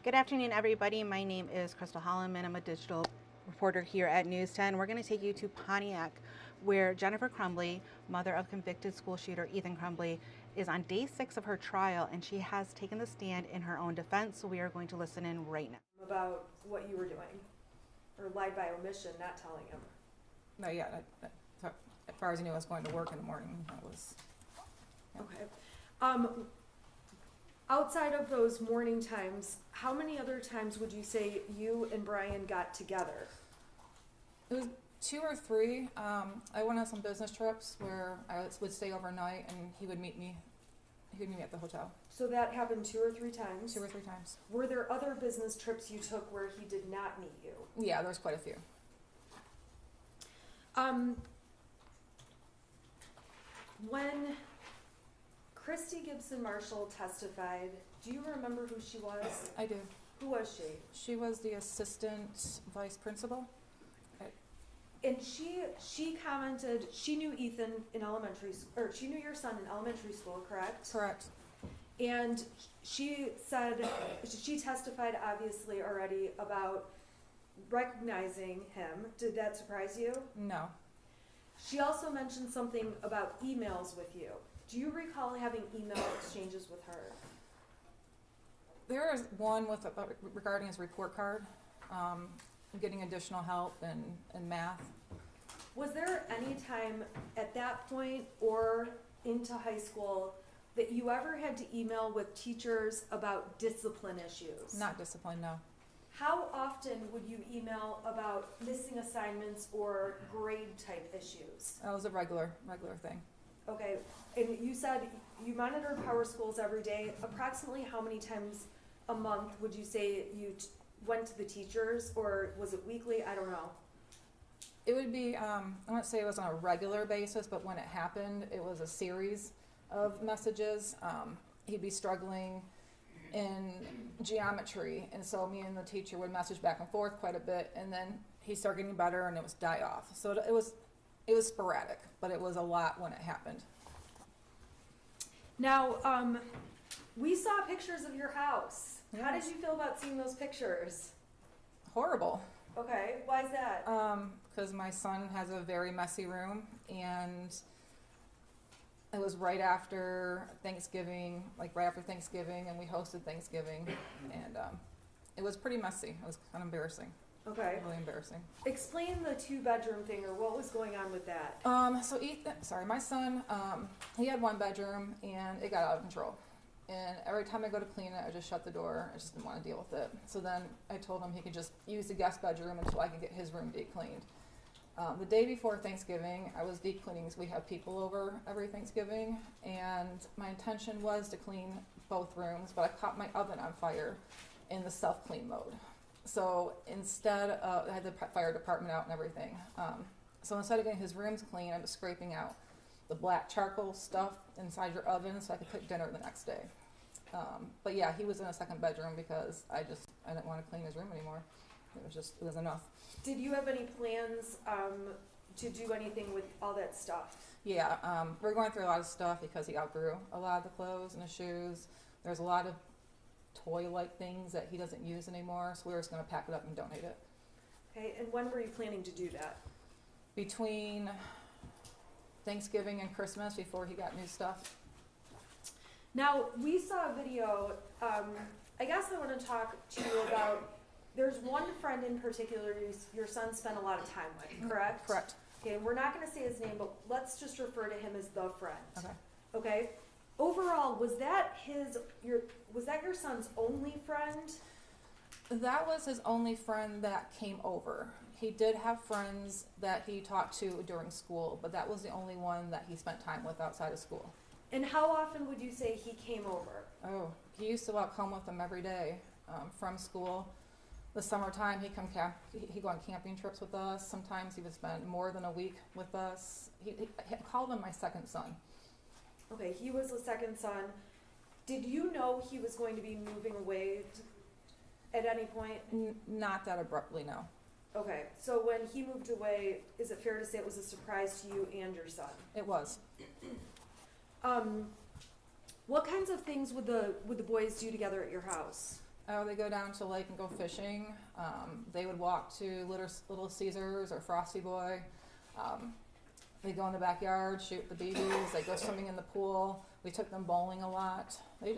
Good afternoon, everybody. My name is Crystal Holloman. I'm a digital reporter here at News 10. We're going to take you to Pontiac, where Jennifer Crumbley, mother of convicted school shooter Ethan Crumbley, is on day 6 of her trial, and she has taken the stand in her own defense. So we are going to listen in right now. About what you were doing, or lied by omission, not telling him. No, yeah. As far as I knew, I was going to work in the morning. That was. Yeah. Okay. Outside of those morning times, how many other times would you say you and Brian got together? It was 2 or 3. I went on some business trips where I would stay overnight, and he would meet me. He would meet me at the hotel. So that happened 2 or 3 times? 2 or 3 times. Were there other business trips you took where he did not meet you? Yeah, there was quite a few. When Christy Gibson Marshall testified, do you remember who she was? I do. Who was she? She was the assistant vice principal. And she commented she knew Ethan in elementary school, or she knew your son in elementary school, correct? Correct. And she said, she testified obviously already about recognizing him. Did that surprise you? No. She also mentioned something about emails with you. Do you recall having email exchanges with her? There is one with regarding his report card, getting additional help in math. Was there any time at that point or into high school that you ever had to email with teachers about discipline issues? Not discipline, no. How often would you email about missing assignments or grade type issues? That was a regular thing. Okay, and you said you monitored power schools every day. Approximately how many times a month would you say you went to the teachers, or was it weekly? I don't know. It would be, I wouldn't say it was on a regular basis, but when it happened, it was a series of messages. He'd be struggling in geometry, and so me and the teacher would message back and forth quite a bit, and then he'd start getting better, and it was die off. So it was sporadic, but it was a lot when it happened. Now, we saw pictures of your house. Yes. How did you feel about seeing those pictures? Horrible. Okay, why is that? Because my son has a very messy room, and it was right after Thanksgiving, and we hosted Thanksgiving, and it was pretty messy. It was kind of embarrassing. Okay. Really embarrassing. Explain the 2-bedroom thing, or what was going on with that. So my son, he had 1 bedroom, and it got out of control. And every time I go to clean it, I just shut the door. I just didn't want to deal with it. So then I told him he could just use the guest bedroom until I could get his room deep cleaned. The day before Thanksgiving, I was deep cleaning because we have people over every Thanksgiving, and my intention was to clean both rooms, but I caught my oven on fire in the self-clean mode. So instead of, I had the fire department out and everything. So instead of getting his rooms clean, I was scraping out the black charcoal stuff inside your oven so I could cook dinner the next day. But yeah, he was in a 2nd bedroom because I didn't want to clean his room anymore. It was enough. Did you have any plans to do anything with all that stuff? Yeah, we're going through a lot of stuff because he outgrew a lot of the clothes and the shoes. There's a lot of toy-like things that he doesn't use anymore, so we were just going to pack it up and donate it. Okay, and when were you planning to do that? Between Thanksgiving and Christmas, before he got new stuff. Now, we saw a video, I guess I want to talk to you about, there's one friend in particular your son spent a lot of time with, correct? Correct. Okay, and we're not going to say his name, but let's just refer to him as the friend. Okay. Okay? Overall, was that your son's only friend? That was his only friend that came over. He did have friends that he talked to during school, but that was the only one that he spent time with outside of school. And how often would you say he came over? Oh, he used to walk home with them every day from school. The summertime, he'd go on camping trips with us. Sometimes he would spend more than a week with us. He called him my 2nd son. Okay, he was the 2nd son. Did you know he was going to be moving away at any point? Not that abruptly, no. Okay, so when he moved away, is it fair to say it was a surprise to you and your son? It was. What kinds of things would the boys do together at your house? Oh, they go down to the lake and go fishing. They would walk to Little Caesars or Frosty Boy. They go in the backyard, shoot the BBs. They go swimming in the pool. We took them bowling a lot. They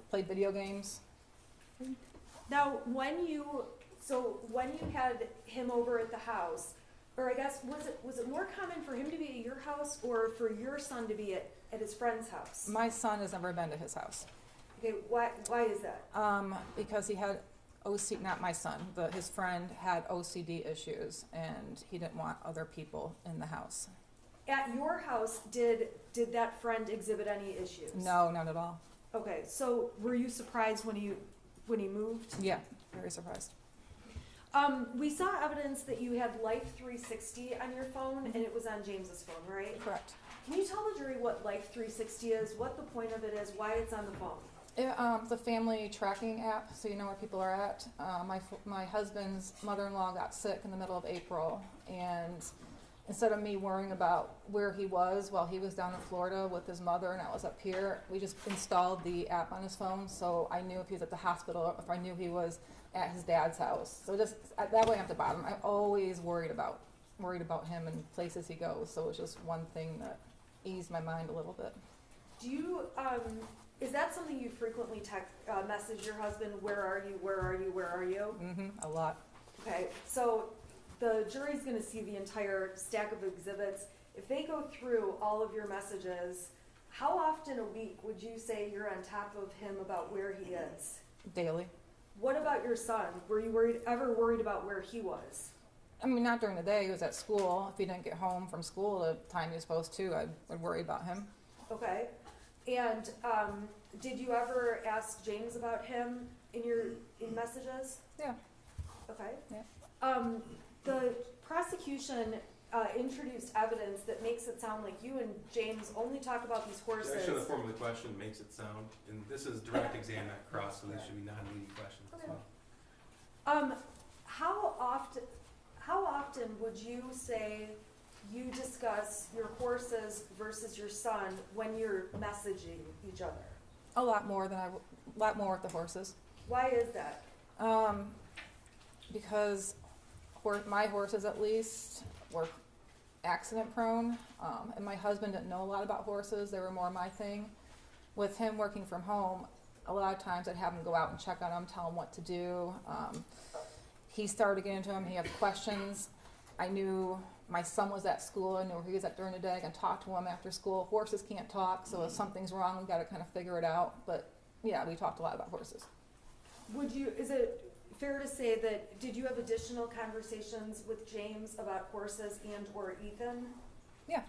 played video games. Now, when you had him over at the house, or I guess, was it more common for him to be at your house or for your son to be at his friend's house? My son has never been to his house. Okay, why is that? Because he had not my son, but his friend had OCD issues, and he didn't want other people in the house. At your house, did that friend exhibit any issues? No, not at all. Okay, so were you surprised when he moved? Yeah, very surprised. We saw evidence that you had Life 360 on your phone, and it was on James's phone, right? Correct. Can you tell the jury what Life 360 is, what the point of it is, why it's on the phone? It's a family tracking app, so you know where people are at. My husband's mother-in-law got sick in the middle of April, and instead of me worrying about where he was while he was down in Florida with his mother and I was up here, we just installed the app on his phone, so I knew if he was at the hospital, if I knew he was at his dad's house. So just that way, I'm at the bottom. I'm always worried about him and places he goes. So it was just one thing that eased my mind a little bit. Do you is that something you frequently message your husband? Where are you? Where are you? Where are you? A lot. Okay, so the jury's going to see the entire stack of exhibits. If they go through all of your messages, how often a week would you say you're on top of him about where he is? Daily. What about your son? Were you ever worried about where he was? I mean, not during the day. He was at school. If he didn't get home from school the time he was supposed to, I would worry about him. Okay. And did you ever ask James about him in messages? Yeah. Okay. Yeah. The prosecution introduced evidence that makes it sound like you and James only talk about these horses. Actually, the form of the question makes it sound, and this is direct exam, not cross, so these should be non-leading questions as well. How often would you say you discuss your horses versus your son when you're messaging each other? A lot more with the horses. Why is that? Because my horses, at least, were accident prone, and my husband didn't know a lot about horses. They were more my thing. With him working from home, a lot of times I'd have him go out and check on him, tell him what to do. He started getting into him. He had questions. I knew my son was at school. I knew where he was at during the day. I can talk to him after school. Horses can't talk, so if something's wrong, we've got to kind of figure it out. But yeah, we talked a lot about horses. Is it fair to say that, did you have additional conversations with James about horses and or Ethan? Yeah.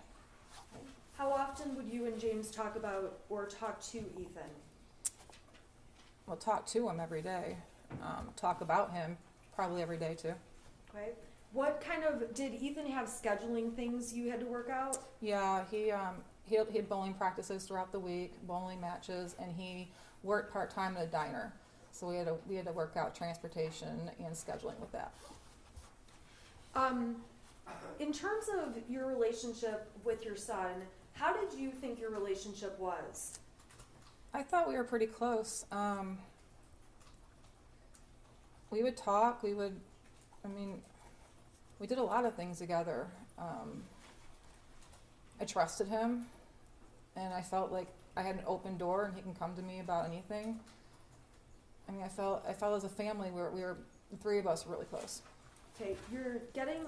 How often would you and James talk about or talk to Ethan? Well, talk to him every day. Talk about him probably every day too. Okay. Did Ethan have scheduling things you had to work out? Yeah, he had bowling practices throughout the week, bowling matches, and he worked part-time at a diner. So we had to work out transportation and scheduling with that. In terms of your relationship with your son, how did you think your relationship was? I thought we were pretty close. We would talk. We did a lot of things together. I trusted him, and I felt like I had an open door and he can come to me about anything. I mean, I felt as a family the three of us were really close. Okay, you're getting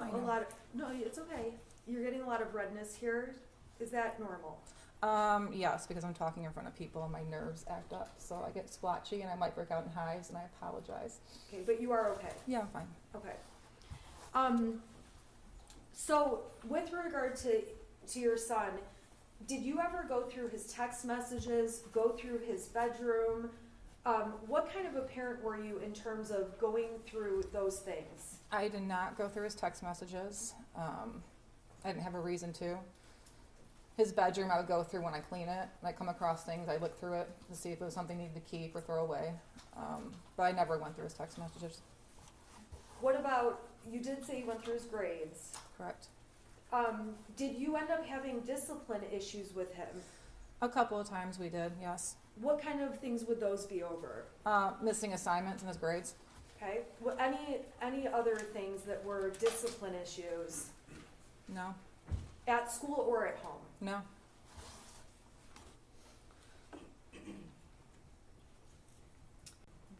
it's okay. You're getting a lot of redness here. Is that normal? Yes, because I'm talking in front of people and my nerves act up. So I get splotchy and I might break out in hives, and I apologize. Okay, but you are okay? Yeah, I'm fine. Okay. So with regard to your son, did you ever go through his text messages, go through his bedroom? What kind of a parent were you in terms of going through those things? I did not go through his text messages. I didn't have a reason to. His bedroom I would go through when I clean it. When I come across things, I look through it to see if it was something I needed to keep or throw away. But I never went through his text messages. What about, you did say you went through his grades. Correct. Did you end up having discipline issues with him? A couple of times we did, yes. What kind of things would those be over? Missing assignments in his grades. Okay. What, any other things that were discipline issues No, at school or at home? no.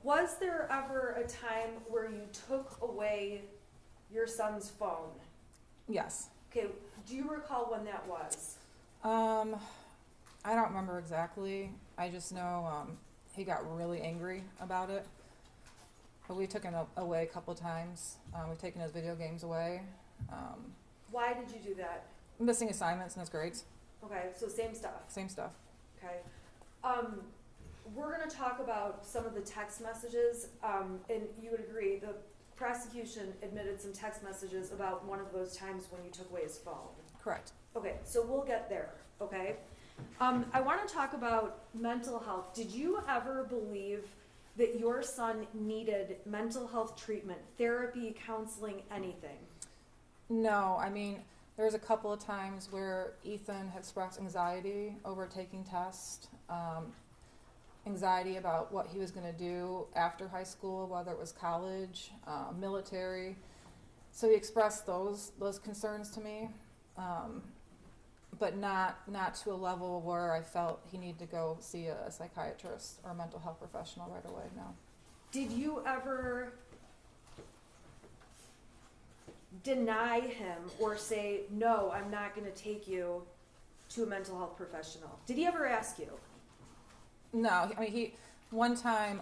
Was there ever a time where you took away your son's phone? Yes. Okay, do you recall when that was? I don't remember exactly. I just know he got really angry about it. But we took him away a couple of times. We've taken his video games away. Why did you do that? Missing assignments in his grades. Okay, so same stuff. Same stuff. Okay. We're going to talk about some of the text messages, and you would agree the prosecution admitted some text messages about one of those times when you took away his phone. Correct. Okay, so we'll get there, okay? I want to talk about mental health. Did you ever believe that your son needed mental health treatment, therapy, counseling, anything? No, I mean, there was a couple of times where Ethan had expressed anxiety over taking tests, anxiety about what he was going to do after high school, whether it was college, military. So he expressed those concerns to me, but not to a level where I felt he needed to go see a psychiatrist or a mental health professional right away, no. Did you ever deny him or say, no, I'm not going to take you to a mental health professional? Did he ever ask you? No, I mean, one time,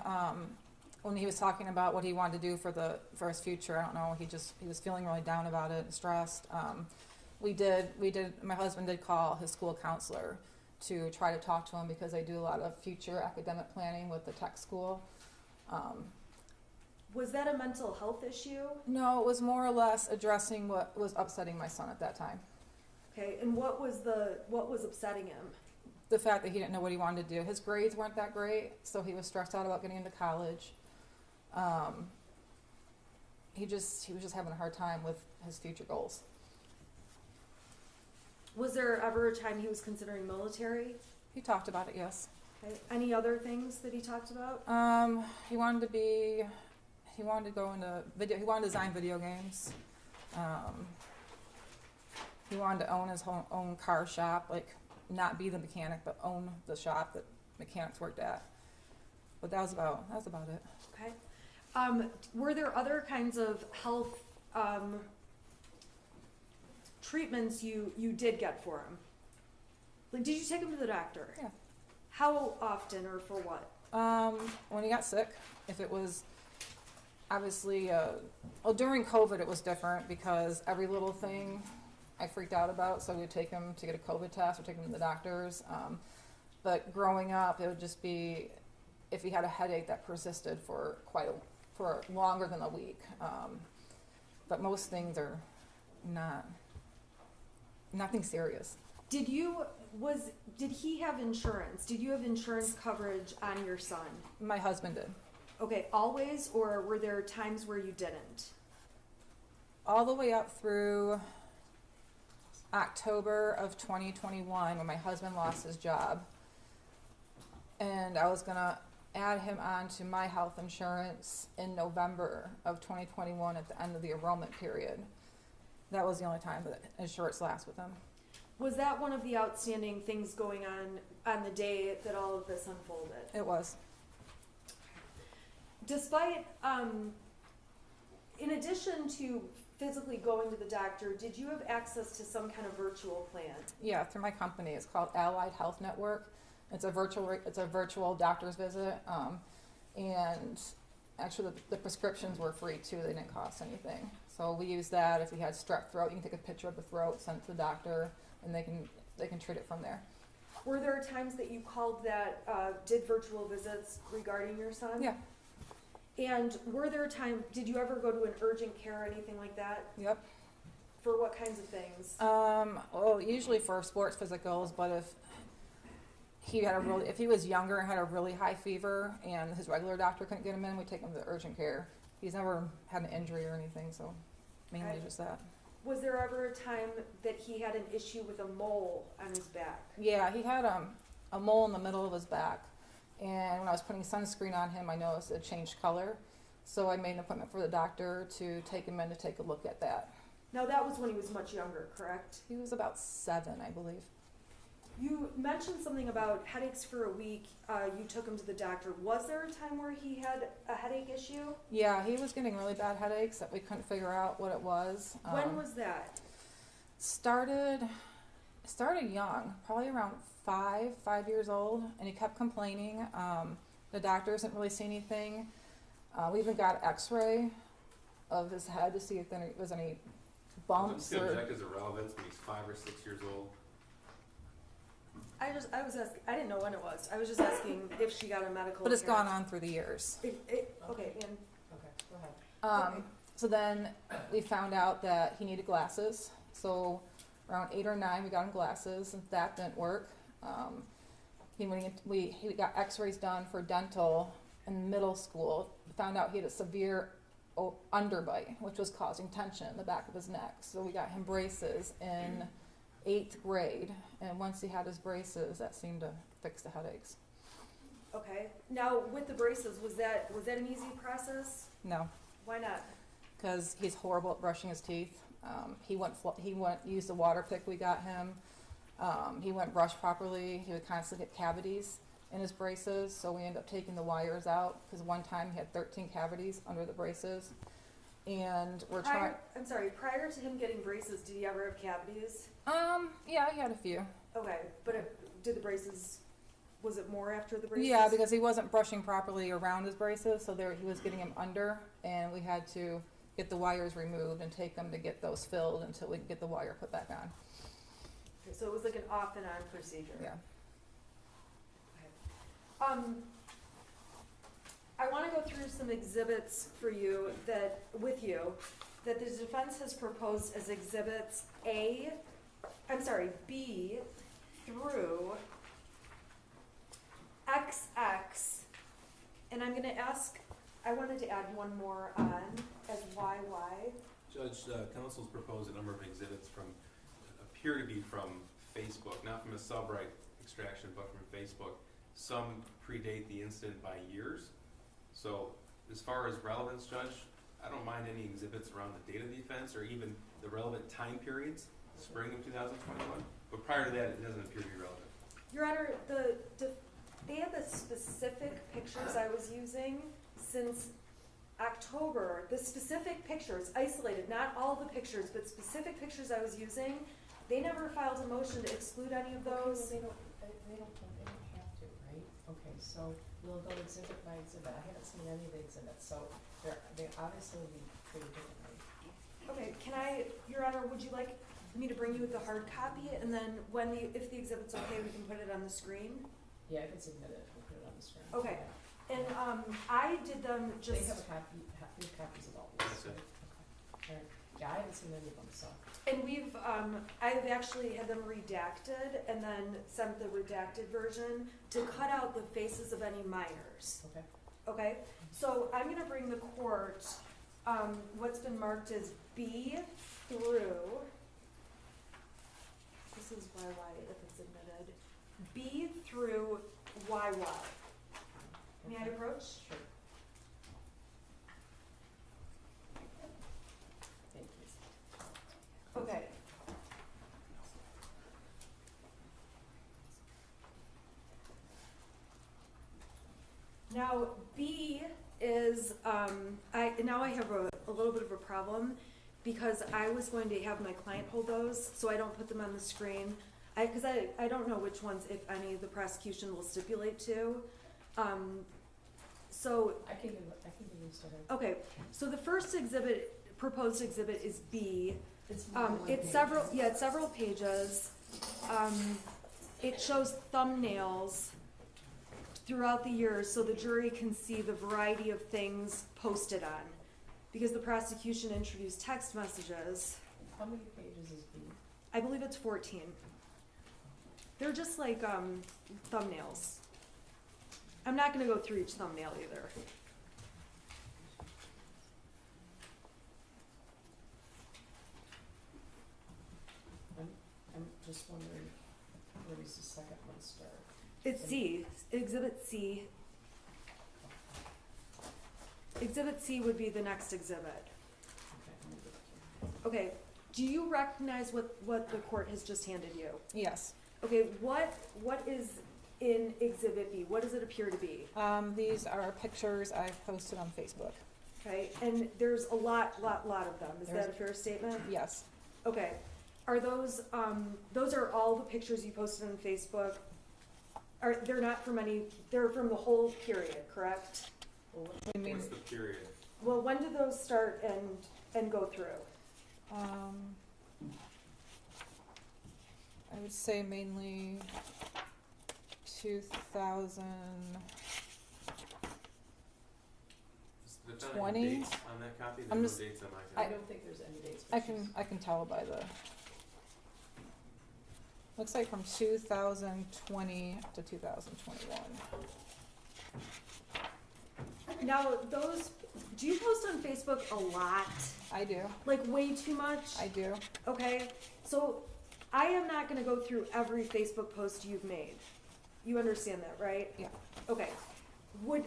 when he was talking about what he wanted to do for his future, I don't know, he was feeling really down about it, stressed. My husband did call his school counselor to try to talk to him because they do a lot of future academic planning with the tech school. Was that a mental health issue? No, it was more or less addressing what was upsetting my son at that time. Okay, and what was upsetting him? The fact that he didn't know what he wanted to do. His grades weren't that great, so he was stressed out about getting into college. He was just having a hard time with his future goals. Was there ever a time he was considering military? He talked about it, yes. Okay. Any other things that he talked about? He wanted to go into video. He wanted to design video games. He wanted to own his own car shop, like not be the mechanic, but own the shop that mechanics worked at. But that was about it. Okay. Were there other kinds of health treatments you did get for him? Like, did you take him to the doctor? Yeah. How often or for what? When he got sick, if it was obviously, during COVID it was different because every little thing I freaked out about, so we'd take him to get a COVID test or take him to the doctors. But growing up, it would just be if he had a headache that persisted for longer than a week. But most things are nothing serious. Did he have insurance? Did you have insurance coverage on your son? My husband did. Okay, always, or were there times where you didn't? All the way up through October of 2021 when my husband lost his job. And I was going to add him on to my health insurance in November of 2021 at the end of the enrollment period. That was the only time that insurance lasts with him. Was that one of the outstanding things going on the day that all of this unfolded? It was. Despite, in addition to physically going to the doctor, did you have access to some kind of virtual plan? Yeah, through my company. It's called Allied Health Network. It's a virtual doctor's visit, and actually the prescriptions were free too. They didn't cost anything. So we use that. If we had strep throat, you can take a picture of the throat, send it to the doctor, and they can treat it from there. Were there times that you called that did virtual visits regarding your son? Yeah. And were there times, did you ever go to an urgent care or anything like that? Yep. For what kinds of things? Well, usually for sports physicals, but if he was younger and had a really high fever and his regular doctor couldn't get him in, we'd take him to urgent care. He's never had an injury or anything, so mainly just that. Was there ever a time that he had an issue with a mole on his back? Yeah, he had a mole in the middle of his back. And when I was putting sunscreen on him, I noticed it changed color. So I made an appointment for the doctor to take him in to take a look at that. Now that was when he was much younger, correct? He was about 7, I believe. You mentioned something about headaches for a week. You took him to the doctor. Was there a time where he had a headache issue? Yeah, he was getting really bad headaches that we couldn't figure out what it was. When was that? Started young, probably around 5 years old, and he kept complaining. The doctor didn't really see anything. We even got an X-ray of his head to see if there was any bumps. Does he object as irrelevance when he's 5 or 6 years old? I was asking. I didn't know when it was. I was just asking if she got a medical. But it's appearance. gone on through the years. Okay, and Okay, go ahead. Okay. So then we found out that he needed glasses. So around 8 or 9, we got him glasses, and that didn't work. He got X-rays done for dental in middle school. Found out he had a severe underbite, which was causing tension in the back of his neck. So we got him braces in 8th grade, and once he had his braces, that seemed to fix the headaches. Okay. Now with the braces, was that an easy process? No, Why not? because he's horrible at brushing his teeth. He wouldn't use the water pick we got him. He wouldn't brush properly. He would constantly get cavities in his braces, so we ended up taking the wires out because one time he had 13 cavities under the braces. And we're trying. I'm sorry. Prior to him getting braces, did he ever have cavities? Yeah, he had a few. Okay, but did the braces? Was it more after the braces? Yeah, because he wasn't brushing properly around his braces, so he was getting them under, and we had to get the wires removed and take them to get those filled until we could get the wire put back on. Okay, so it was like an off and on procedure. Yeah. I want to go through some exhibits for you that the defense has proposed as exhibits B through XX, and I'm going to ask. I wanted to add one more on as YY. Judge, counsel's proposed a number of exhibits appear to be from Facebook, not from a Cellbrite extraction, but from Facebook. Some predate the incident by years. So as far as relevance, Judge, I don't mind any exhibits around the date of the offense or even the relevant time periods, spring of 2021. But prior to that, it doesn't appear to be relevant. Your Honor, they have the specific pictures I was using since October. The specific pictures, isolated, not all the pictures, but specific pictures I was using. They never filed a motion to exclude any of those. They don't have to, right? Okay, so we'll go exhibit by exhibit. I haven't seen any of the exhibits, so they obviously will be treated differently. Okay, Your Honor, would you like me to bring you the hard copy, and then if the exhibit's okay, we can put it on the screen? Yeah, I can submit it, we'll put it on the screen. Okay, and I did them They just, have a copy, we have copies of all these, That's it. right? Okay. All right. Yeah, I haven't seen any of them, so. and I've actually had them redacted, and then sent the redacted version to cut out the faces of any minors. Okay. Okay, so I'm gonna bring the court, what's been marked as B through, this is YY if it's admitted, B through YY. May I approach? Sure. Thank you. Okay. Now, B is, I have a little bit of a problem because I was going to have my client hold those, so I don't put them on the screen. Because I don't know which ones, if any, the prosecution will stipulate to. So, I can give these to her. okay, so the first proposed exhibit is B. It's It's several pages. It shows thumbnails throughout the years so the jury can see the variety of things posted on. Because the prosecution introduced text messages. How many pages is B? I believe it's 14. They're just like thumbnails. I'm not going to go through each thumbnail either. I'm just wondering, where does the second one start? It's C, Exhibit C. Exhibit C would be the next exhibit. Okay, let me look here. Okay, do you recognize what the court has just handed you? Yes. Okay, what is in Exhibit B? What does it appear to be? These are pictures I've posted on Facebook. Okay, and there's a lot of them. Is There's- that a fair statement? Yes. Okay, are those are all the pictures you posted on Facebook? They're not from they're from the whole period, correct? Well, what- I mean, What's the period? Well, when do those start and go through? I would say mainly 2000. There's not 20? any dates on that copy? I'm There's just- no dates on my I copy. don't think there's any dates. I but she's- can tell by the. Looks like from 2020 to 2021. Now, do you post on Facebook a lot? I do. Like way too much? I do. Okay, so I am not gonna go through every Facebook post you've made. You understand that, right? Yeah. Okay. Would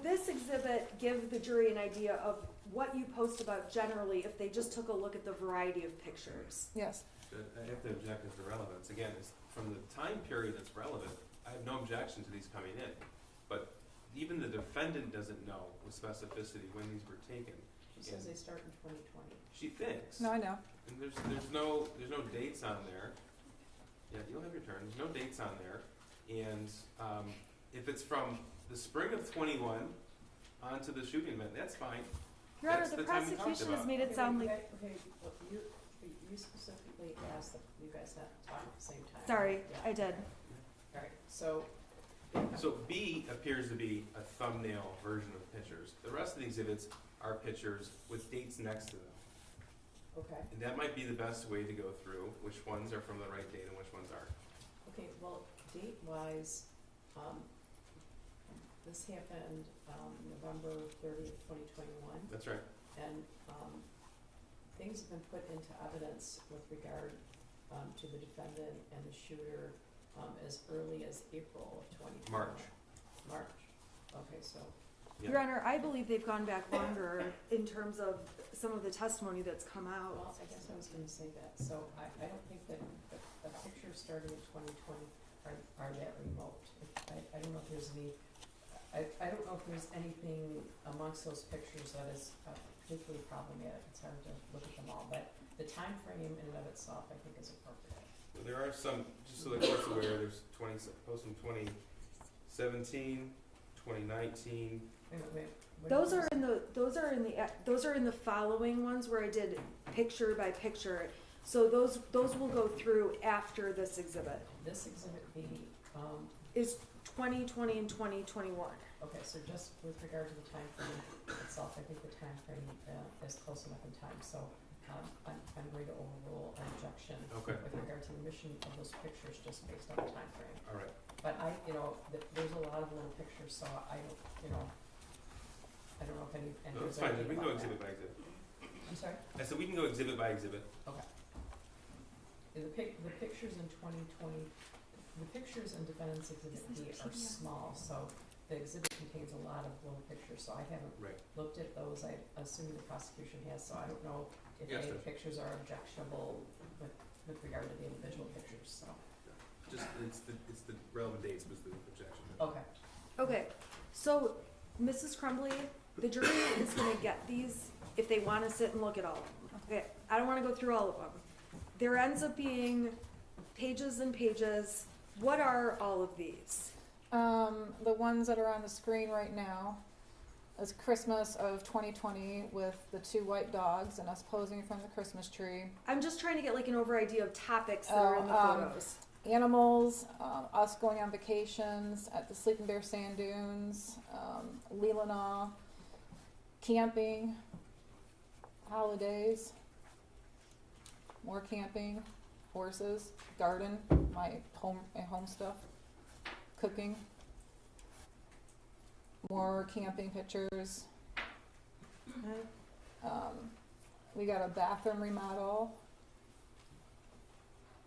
this exhibit give the jury an idea of what you post about generally if they just took a look at the variety of pictures? Yes. I have to object as to relevance. Again, it's from the time period that's relevant, I have no objection to these coming in. But even the defendant doesn't know with specificity when these were taken. She says they start in 2020. She thinks. No, I know. And there's no dates on there. Yeah, you'll have your turn. There's no dates on there. And if it's from the spring of 21 onto the shooting event, that's fine. Your Honor, That's the the time we talked prosecution has about. made it sound like, Okay, well, you specifically asked that you guys not talk at the same time. sorry, Yeah. I did. All right, so. So B appears to be a thumbnail version of pictures. The rest of the exhibits are pictures with dates next to them. Okay, And that might be the best way to go through which ones are from the right date and which ones aren't. okay, well, date-wise, this happened, November 30th, 2021. That's right. And things have been put into evidence with regard to the defendant and the shooter as early as April of 2021. March. Okay, so, Your Honor, I believe they've gone back longer in terms of some of the testimony that's come out. well, I guess I was gonna say that. So I don't think that the pictures starting in 2020 are that remote. I don't know if there's any, I don't know if there's anything amongst those pictures that is particularly problematic. It's hard to look at them all, but the time frame in and of itself, I think, is appropriate. Well, there are some, just so the court's aware, there's posts from 2017, 2019. Wait. What Those is are in the following ones where I did picture by picture. So those will go through after this exhibit. this exhibit B? Is 2020 and 2021. Okay, so just with regard to the time frame itself, I think the time frame is close enough in time, so I'm going to overrule an objection Okay. with regard to the mission of those pictures just based on the time frame. All right. But there's a lot of little pictures, so I don't know if any. No, that's fine. We can go exhibit by exhibit. I'm sorry? I said we can go exhibit by exhibit. Okay. The pictures in 2020, the pictures in defendant's exhibit B are small, so the exhibit contains a lot of little pictures, so I haven't Right. looked at those. I assume the prosecution has, so I don't know if Yes, any of Judge. the pictures are objectionable with regard to the individual pictures, so. Just it's the relevant dates was the objection. Okay. Okay, so Mrs. Crumbley, the jury is gonna get these if they wanna sit and look at all of them. Okay, I don't wanna go through all of them. There ends up being pages and pages. What are all of these? The ones that are on the screen right now is Christmas of 2020 with the 2 white dogs and us posing from the Christmas tree. I'm just trying to get like an over idea of topics that are in the photos. Animals, us going on vacations at the Sleeping Bear Sand Dunes, Leelanau, camping, holidays, more camping, horses, garden, my home stuff, cooking, more camping pictures. We got a bathroom remodel,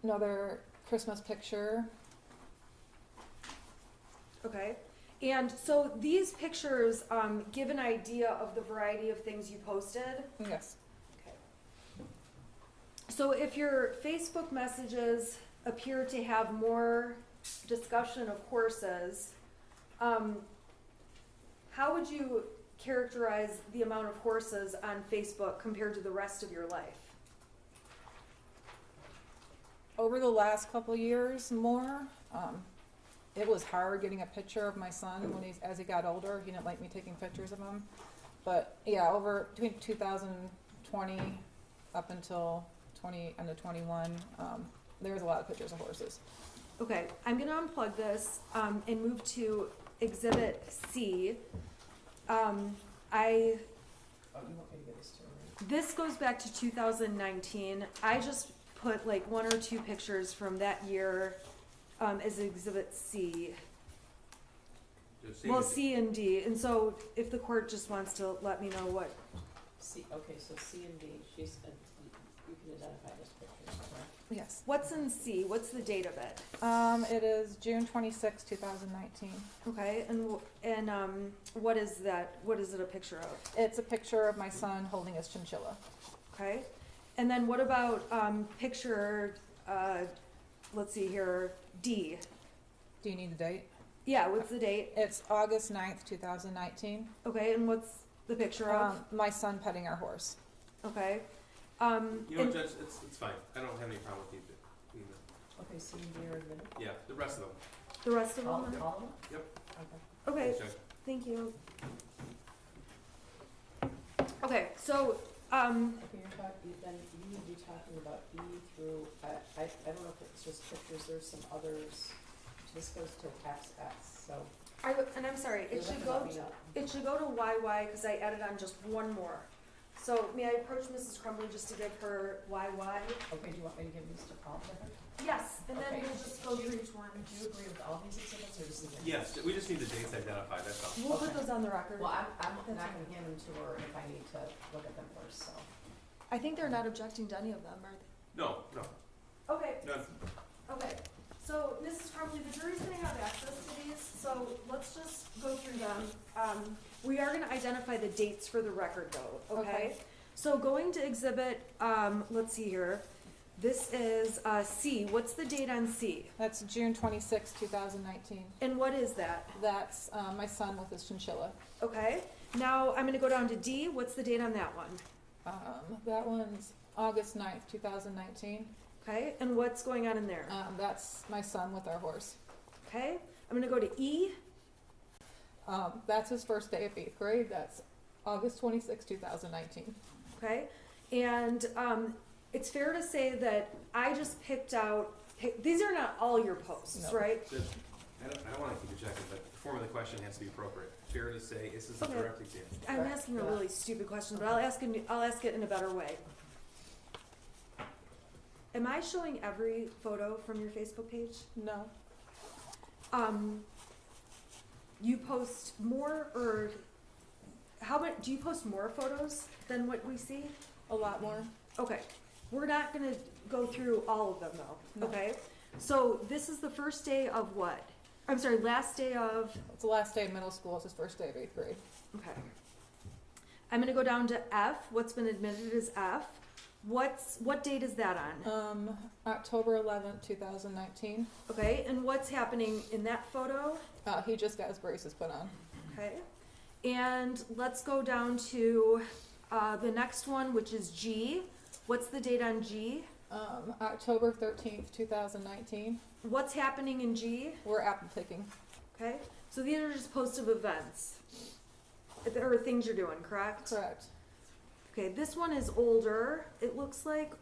another Christmas picture, Okay. And so these pictures give an idea of the variety of things you posted. Yes. So if your Facebook messages appear to have more discussion of horses, how would you characterize the amount of horses on Facebook compared to the rest of your life? Over the last couple of years, more. It was hard getting a picture of my son as he got older. He didn't like me taking pictures of him. But yeah, over between 2020 up until end of 21, there was a lot of pictures of horses. Okay, I'm gonna unplug this and move to Exhibit C. Oh, you want me to give this to her? This goes back to 2019. I just put like one or two pictures from that year as Exhibit C. Well, C and D. And so if the court just wants to let me know what. Okay, so C and D, you can identify this picture, correct? Yes. What's in C? What's the date of it? It is June 26, 2019. Okay, and what is that? What is it a picture of? It's a picture of my son holding his chinchilla. Okay, and then what about picture? Let's see here, D. Do you need the date? Yeah, what's the date? It's August 9th, 2019. Okay, and what's the picture of? My son petting our horse. Okay. You know, Judge, it's fine. I don't have any problem with either. Okay, C and D are admitted? Yeah, the rest of them. The rest of All them? of them? Yep. Okay. Okay, Thanks, Judge. thank you. Okay, so, Okay, then you need to be talking about E through, I don't know if it's just pictures, there's some others. This goes to XX, so. and I'm sorry, you'll have to let me know. it should go to YY because I added on just one more. So may I approach Mrs. Crumbley just to give her YY? Okay, do you want me to give these to all of them? Yes, and then Okay. we'll just go through each one. Do you agree with all these exhibits, or just the names? Yes, we just need the dates identified, that's all. We'll put Okay. those on the record. Well, I'm That's not fine. gonna hand them to her if I need to look at them first, so. I think they're not objecting to any of them, are they? No. Okay, None. okay. So, Mrs. Crumbley, the jury's gonna have access to these, so let's just go through them. We are gonna identify the dates for the record though, okay? Okay. So going to exhibit, let's see here. This is C. What's the date on C? That's June 26, 2019. And what is that? That's my son with his chinchilla. Okay. Now I'm gonna go down to D. What's the date on that one? That one's August 9th, 2019. Okay. And what's going on in there? That's my son with our horse. Okay. I'm gonna go to E. That's his first day of 8th grade. That's August 26, 2019. Okay. And it's fair to say that I just picked out. These are not all your posts, No. right? Judge, I don't want to keep you checking, but the form of the question has to be appropriate. Fair to say, this is a Okay. direct example. I'm Correct. asking a Yeah. really stupid question, but I'll ask it in a better way. Am I showing every photo from your Facebook page? No. You post more, or how about, do you post more photos than what we see? A lot more. Okay, we're not gonna go through all of them though, No. okay? So this is the first day of what? I'm sorry, last day of, It's the last day of middle school. It's his first day of 8th grade. okay. I'm gonna go down to F. What's been admitted is F. What date is that on? October 11th, 2019. Okay, and what's happening in that photo? He just got his braces put on. Okay, and let's go down to the next one, which is G. What's the date on G? October 13th, 2019. What's happening in G? We're apple picking. Okay, so these are just posts of events or things you're doing, correct? Correct. Okay, this one is older. It looks like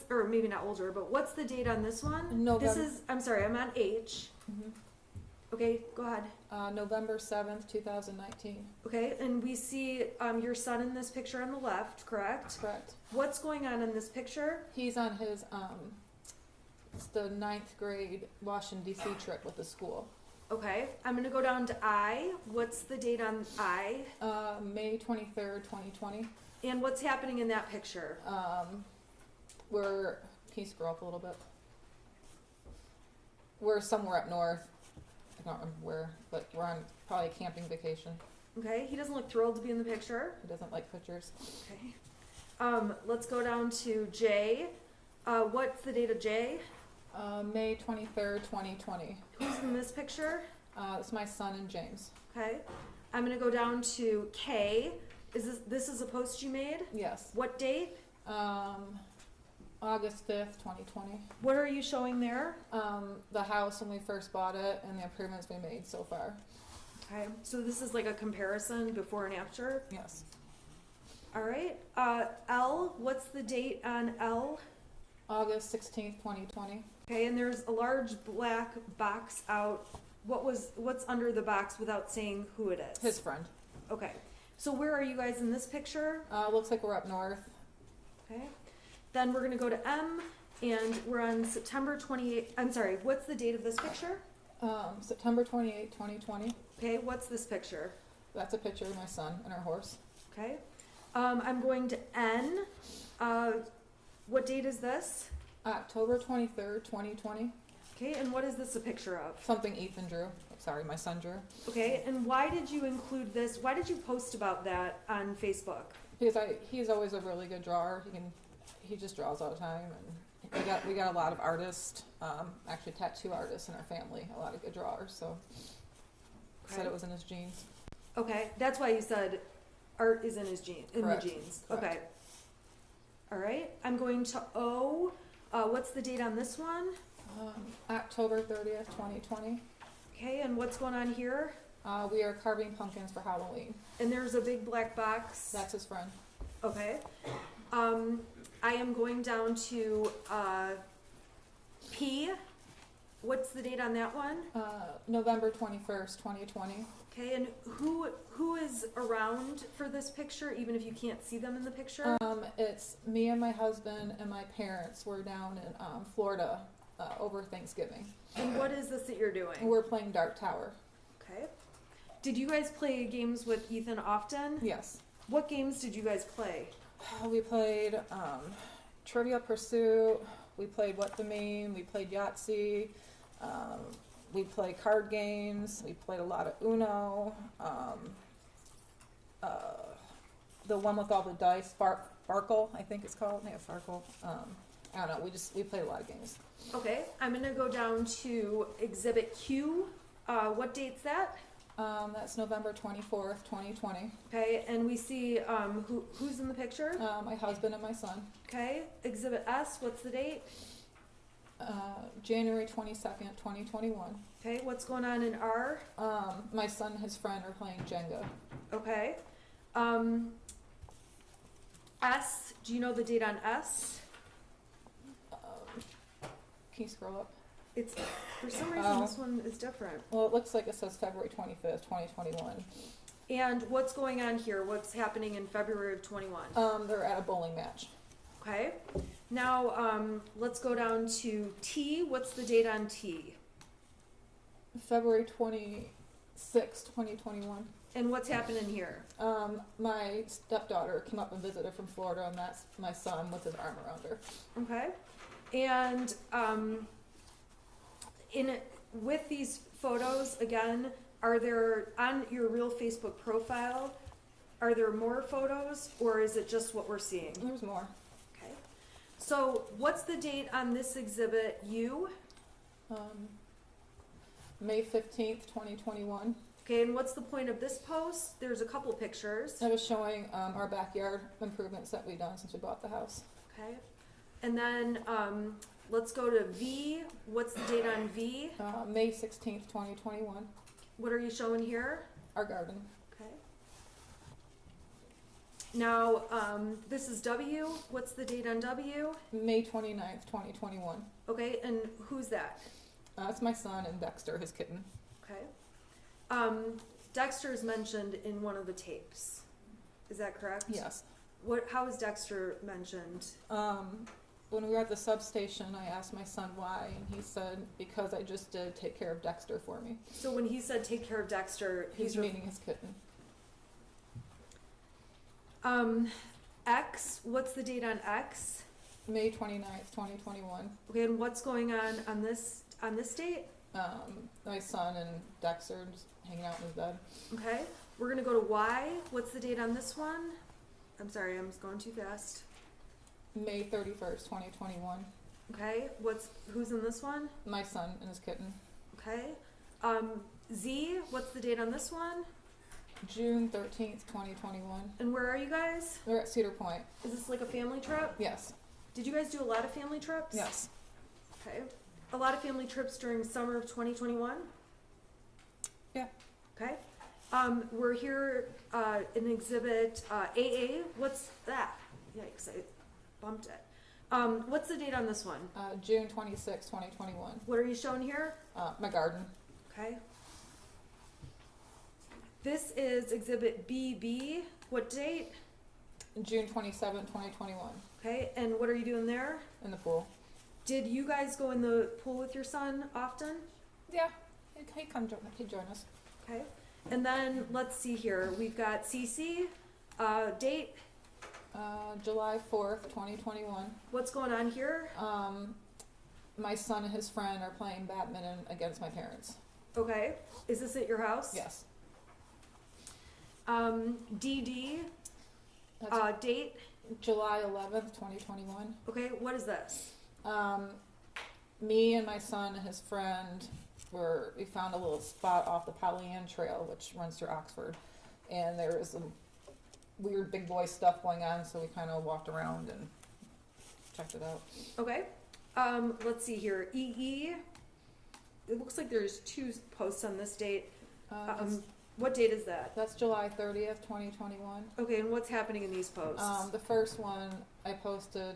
or maybe not older, but what's the date on this one? November. This is. I'm sorry, I'm on H. Mhm. Okay, go ahead. November 7th, 2019. Okay, and we see your son in this picture on the left, correct? Correct. What's going on in this picture? He's on his it's the 9th grade Washington D.C. trip with the school. Okay, I'm gonna go down to I. What's the date on I? May 23rd, 2020. And what's happening in that picture? Can you scroll up a little bit? We're somewhere up north. I don't remember where, but we're on probably a camping vacation. Okay, he doesn't look thrilled to be in the picture. He doesn't like pictures. Okay. Let's go down to J. What's the date of J? May 23rd, 2020. Who's in this picture? It's my son and James. Okay. I'm gonna go down to K. This is a post you made? Yes. What date? August 5th, 2020. What are you showing there? The house when we first bought it and the improvements we made so far. Okay, so this is like a comparison before and after. Yes. All right. L, what's the date on L? August 16th, 2020. Okay, and there's a large black box out. What's under the box without saying who it is? His friend. Okay. So where are you guys in this picture? Looks like we're up north. Okay. Then we're gonna go to M, and we're on September 28th. I'm sorry, what's the date of this picture? September 28th, 2020. Okay, what's this picture? That's a picture of my son and our horse. Okay. I'm going to N. What date is this? October 23rd, 2020. Okay, and what is this a picture of? Something Ethan drew. Sorry, my son drew. Okay, and why did you include this? Why did you post about that on Facebook? Because he's always a really good drawer. He just draws all the time, and we got a lot of artists, actually tattoo artists in our family, a lot of good drawers. So said it was in his genes. Okay, that's why you said art is in his Correct. the genes. Correct. Okay. All right, I'm going to O. What's the date on this one? October 30th, 2020. Okay, and what's going on here? We are carving pumpkins for Halloween. And there's a big black box. That's his friend. Okay. I am going down to P. What's the date on that one? November 21st, 2020. Okay, and who is around for this picture, even if you can't see them in the picture? It's me and my husband and my parents. We're down in Florida over Thanksgiving. And what is this that you're doing? We're playing Dark Tower. Okay. Did you guys play games with Ethan often? Yes. What games did you guys play? We played Trivial Pursuit. We played What the Meme. We played Yahtzee. We play card games. We played a lot of Uno. The one with all the dice, Farkle, I think it's called. Yeah, Farkle. I don't know. We played a lot of games. Okay, I'm gonna go down to Exhibit Q. What date's that? That's November 24th, 2020. Okay, and we see who's in the picture? My husband and my son. Okay, Exhibit S. What's the date? January 22nd, 2021. Okay, what's going on in R? My son and his friend are playing Jenga. Okay. S. Do you know the date on S? Can you scroll up? It's for some reason this one is different. Well, it looks like it says February 25th, 2021. And what's going on here? What's happening in February of 21? They're at a bowling match. Okay. Now let's go down to T. What's the date on T? February 26th, 2021. And what's happening here? My stepdaughter came up and visited from Florida, and that's my son with his arm around her. Okay. And with these photos, again, are there, on your real Facebook profile, are there more photos, or is it just what we're seeing? There's more. Okay. So what's the date on this exhibit U? May 15th, 2021. Okay, and what's the point of this post? There's a couple pictures. I was showing our backyard improvements that we've done since we bought the house. Okay. And then let's go to V. What's the date on V? May 16th, 2021. What are you showing here? Our garden. Okay. Now, this is W. What's the date on W? May 29th, 2021. Okay, and who's that? It's my son and Dexter, his kitten. Okay. Dexter's mentioned in one of the tapes. Is that correct? Yes. How is Dexter mentioned? When we were at the substation, I asked my son why, and he said, because I just did take care of Dexter for me. So when he said take care of Dexter, He's meaning his kitten. X, what's the date on X? May 29th, 2021. Okay, and what's going on this date? My son and Dexter just hanging out in his bed. Okay. We're gonna go to Y. What's the date on this one? I'm sorry, I'm just going too fast. May 31st, 2021. Okay. Who's in this one? My son and his kitten. Okay. Z. What's the date on this one? June 13th, 2021. And where are you guys? We're at Cedar Point. Is this like a family trip? Yes. Did you guys do a lot of family trips? Yes. Okay. A lot of family trips during summer of 2021? Yeah. Okay. We're here in exhibit AA. What's that? Yikes, I bumped it. What's the date on this one? June 26th, 2021. What are you showing here? My garden. Okay. This is exhibit BB. What date? June 27th, 2021. Okay. And what are you doing there? In the pool. Did you guys go in the pool with your son often? Yeah. He'd join us. Okay. And then let's see here. We've got CC. Date. July 4th, 2021. What's going on here? My son and his friend are playing badminton against my parents. Okay. Is this at your house? Yes. DD. That's Date. July 11th, 2021. Okay. What is this? Me and my son and his friend we found a little spot off the Pollyann Trail, which runs through Oxford, and there was some weird big boy stuff going on, so we kind of walked around and checked it out. Okay. Let's see here. EE. It looks like there's 2 posts on this date. What date is that? That's July 30th, 2021. Okay, and what's happening in these posts? The first one I posted,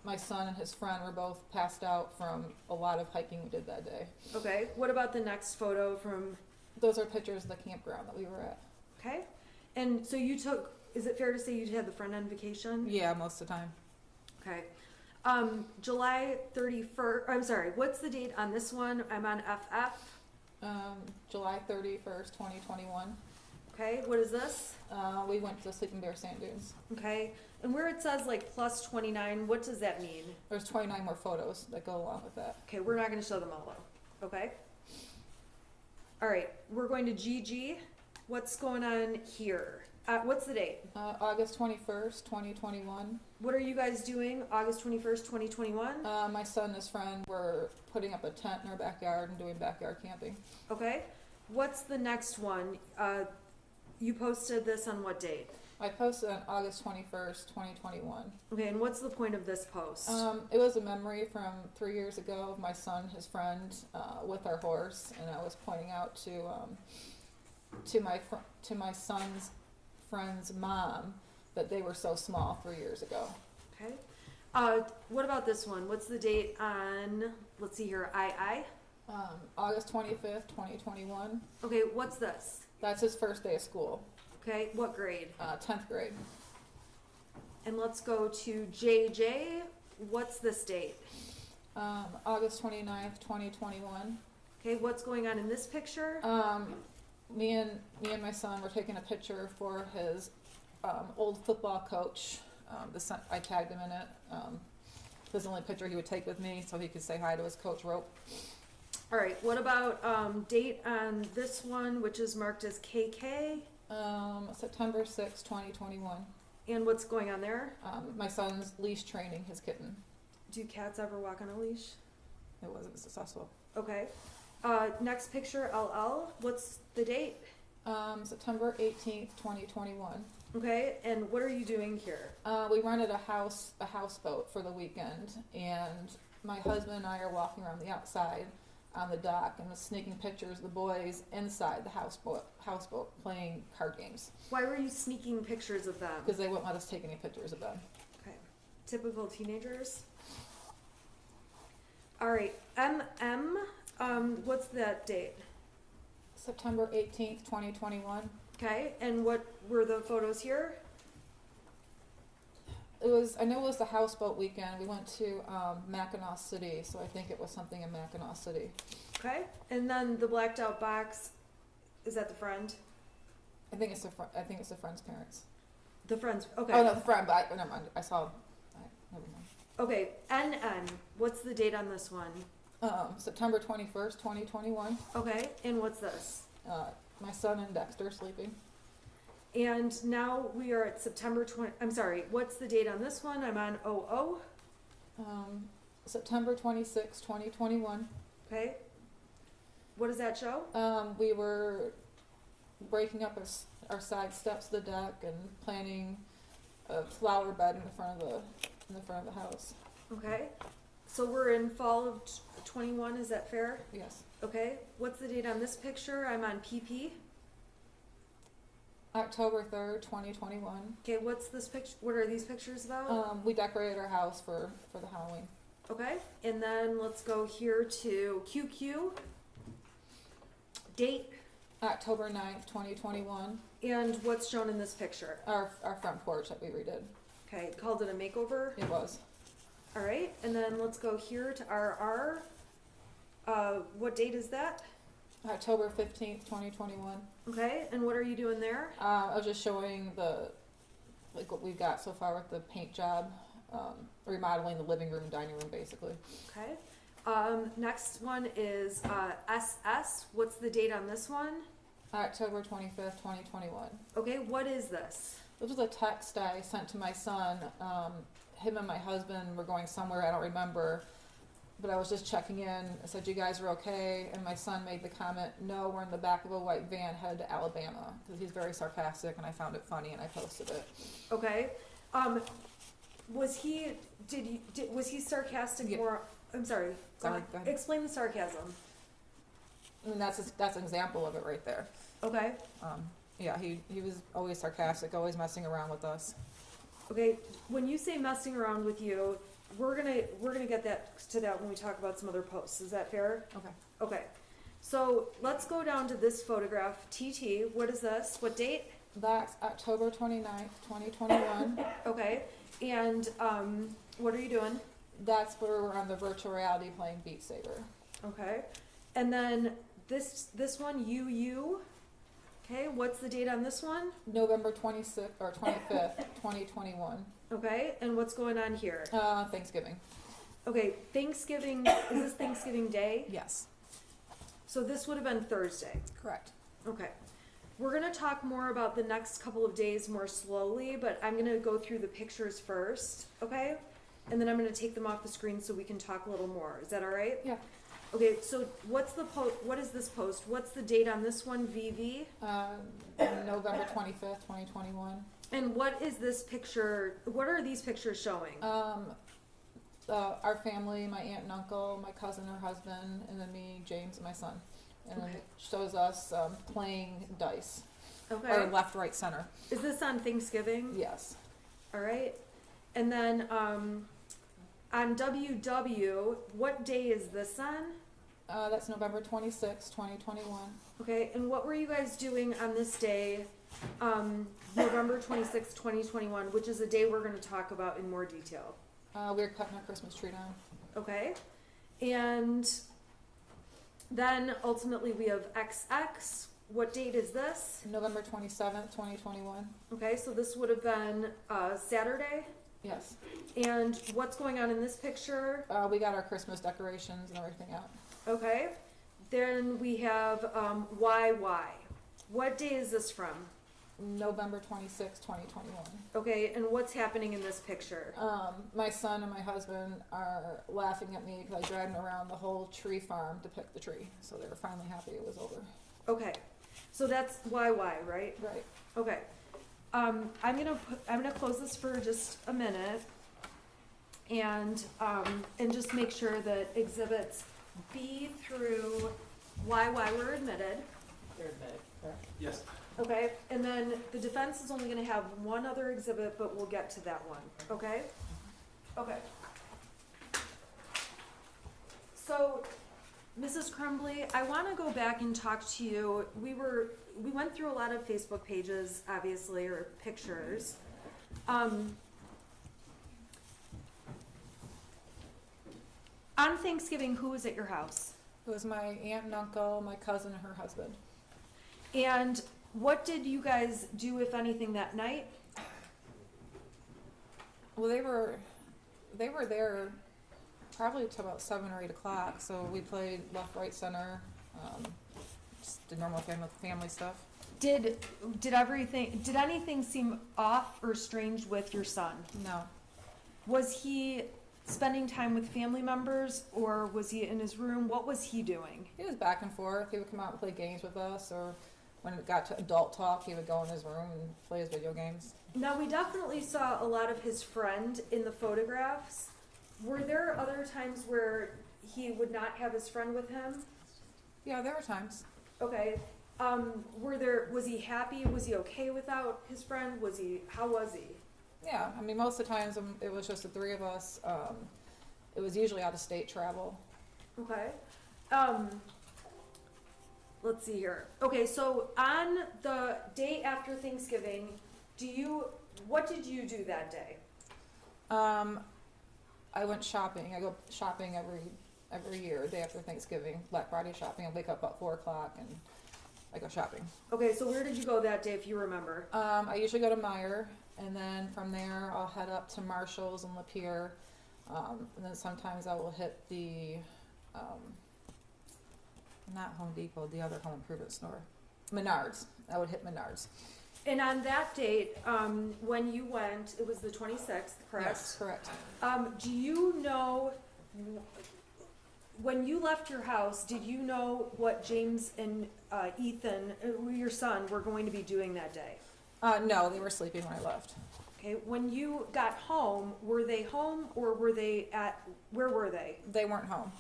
my son and his friend were both passed out from a lot of hiking we did that day. Okay. What about the next photo from? Those are pictures of the campground that we were at. Okay. And so you took. Is it fair to say you had the friend on vacation? Yeah, most of the time. Okay. July 31st. I'm sorry. What's the date on this one? I'm on FF. July 31st, 2021. Okay. What is this? We went to Sleeping Bear Sand Dunes. Okay. And where it says like plus 29, what does that mean? There's 29 more photos that go along with that. Okay, we're not going to show them all though. Okay. All right. We're going to GG. What's going on here? What's the date? August 21st, 2021. What are you guys doing August 21st, 2021? My son and his friend were putting up a tent in our backyard and doing backyard camping. Okay. What's the next one? You posted this on what date? I posted on August 21st, 2021. Okay, and what's the point of this post? It was a memory from 3 years ago of my son and his friend with our horse, and I was pointing out to my son's friend's mom that they were so small 3 years ago. Okay. What about this one? What's the date on, let's see here, II? August 25th, 2021. Okay, what's this? That's his first day of school. Okay, what grade? 10th grade. And let's go to JJ. What's this date? August 29th, 2021. Okay, what's going on in this picture? Me and my son were taking a picture for his old football coach. I tagged him in it. It was the only picture he would take with me so he could say hi to his coach Rope. All right, what about date on this one, which is marked as KK? September 6th, 2021. And what's going on there? My son's leash training his kitten. Do cats ever walk on a leash? It wasn't successful. Okay. Next picture, LL. What's the date? September 18th, 2021. Okay, and what are you doing here? We rented a houseboat for the weekend, and my husband and I are walking around the outside on the dock and was sneaking pictures of the boys inside the houseboat playing card games. Why were you sneaking pictures of them? Because they wouldn't let us take any pictures of them. Okay. Typical teenagers. All right, MM. What's that date? September 18th, 2021. Okay, and what were the photos here? I know it was the houseboat weekend. We went to Mackinac City, so I think it was something in Mackinac City. Okay, and then the blacked out box, is that the friend? I think it's the friend's parents. The friend's, okay. Oh no, the friend, but never mind. Never mind. Okay, NN, what's the date on this one? September 21st, 2021. Okay, and what's this? My son and Dexter sleeping. And now we are at September 20, I'm sorry, what's the date on this one? I'm on 00. September 26th, 2021. Okay. What does that show? We were breaking up our side steps of the deck and planting a flower bed in the front of the house. Okay. So we're in fall of 21, is that fair? Yes. Okay. What's the date on this picture? I'm on PP. October 3rd, 2021. Okay, what's this picture? What are these pictures about? We decorated our house for the Halloween. Okay. And then let's go here to QQ. Date. October 9th, 2021. And what's shown in this picture? Our front porch that we redid. Okay, called it a makeover. It was. All right, and then let's go here to RR. What date is that? October 15th, 2021. Okay, and what are you doing there? I was just showing what we've got so far with the paint job, remodeling the living room and dining room basically. Okay. Next one is SS. What's the date on this one? October 25th, 2021. Okay, what is this? This was a text I sent to my son. Him and my husband were going somewhere, I don't remember, but I was just checking in. I said, you guys are okay? And my son made the comment, no, we're in the back of a white van headed to Alabama, because he's very sarcastic and I found it funny and I posted it. Okay. Was he sarcastic Yeah. or, I'm sorry. Sorry, go ahead. Explain the sarcasm. I mean, that's an example of it right there. Okay. Yeah, he was always sarcastic, always messing around with us. Okay, when you say messing around with you, we're gonna get to that when we talk about some other posts. Is that fair? Okay. Okay. So let's go down to this photograph. TT, what is this? What date? That's October 29th, 2021. Okay. And what are you doing? That's where we're on the virtual reality playing Beat Saber. Okay. And then this one, UU. Okay, what's the date on this one? November 26th or 25th, 2021. Okay, and what's going on here? Thanksgiving. Okay, Thanksgiving, is this Thanksgiving Day? Yes. So this would have been Thursday. Correct. Okay. We're going to talk more about the next couple of days more slowly, but I'm going to go through the pictures first, okay? And then I'm going to take them off the screen so we can talk a little more. Is that all right? Yeah. Okay, so what is this post? What's the date on this one, VV? November 25th, 2021. And what is this picture? What are these pictures showing? Our family, my aunt and uncle, my cousin, her husband, and then me, James, and my son. And then Okay. it shows us playing dice. Okay. Or left, right, center. Is this on Thanksgiving? Yes. All right. And then on WW, what day is this on? That's November 26th, 2021. Okay, and what were you guys doing on this day, November 26th, 2021, which is a day we're going to talk about in more detail? We were cutting our Christmas tree down. Okay, and then ultimately we have XX. What date is this? November 27th, 2021. Okay, so this would have been Saturday. Yes. And what's going on in this picture? We got our Christmas decorations and everything out. Okay, then we have YY. What day is this from? November 26th, 2021. Okay, and what's happening in this picture? My son and my husband are laughing at me because I dragged them around the whole tree farm to pick the tree. So they were finally happy it was over. Okay, so that's YY, right? Right. Okay. I'm gonna close this for just a minute, and just make sure that exhibits B through YY were admitted. They're admitted, correct? Yes. Okay, and then the defense is only gonna have one other exhibit, but we'll get to that one. Okay. Okay. So, Mrs. Crumbley, I want to go back and talk to you. We went through a lot of Facebook pages, obviously, or pictures. On Thanksgiving, who was at your house? It was my aunt and uncle, my cousin, and her husband. And what did you guys do, if anything, that night? Well, they were there probably to about 7 or 8 o'clock. So we played left, right, center, just the normal family stuff. Did anything seem off or strange with your son? No. Was he spending time with family members, or was he in his room? What was he doing? He was back and forth. He would come out and play games with us, or when it got to adult talk, he would go in his room and play his video games. Now, we definitely saw a lot of his friend in the photographs. Were there other times where he would not have his friend with him? Yeah, there were times. Okay. Was he happy? Was he okay without his friend? How was he? Yeah, I mean, most of the times it was just the three of us. It was usually out of state travel. Okay. Let's see here. Okay, so on the day after Thanksgiving, what did you do that day? I went shopping. I go shopping every year, day after Thanksgiving, Black Friday shopping. I wake up about 4 o'clock and I go shopping. Okay, so where did you go that day, if you remember? I usually go to Myre, and then from there I'll head up to Marshall's and Lapeer, and then sometimes I will hit the, not Home Depot, the other home improvement store, Menards. I would hit Menards. And on that date, when you went, it was the 26th, correct? Yes, correct. Do you know, when you left your house, did you know what James and Ethan, your son, were going to be doing that day? No, they were sleeping when I left. Okay, when you got home, were they home, or where were they? They weren't home.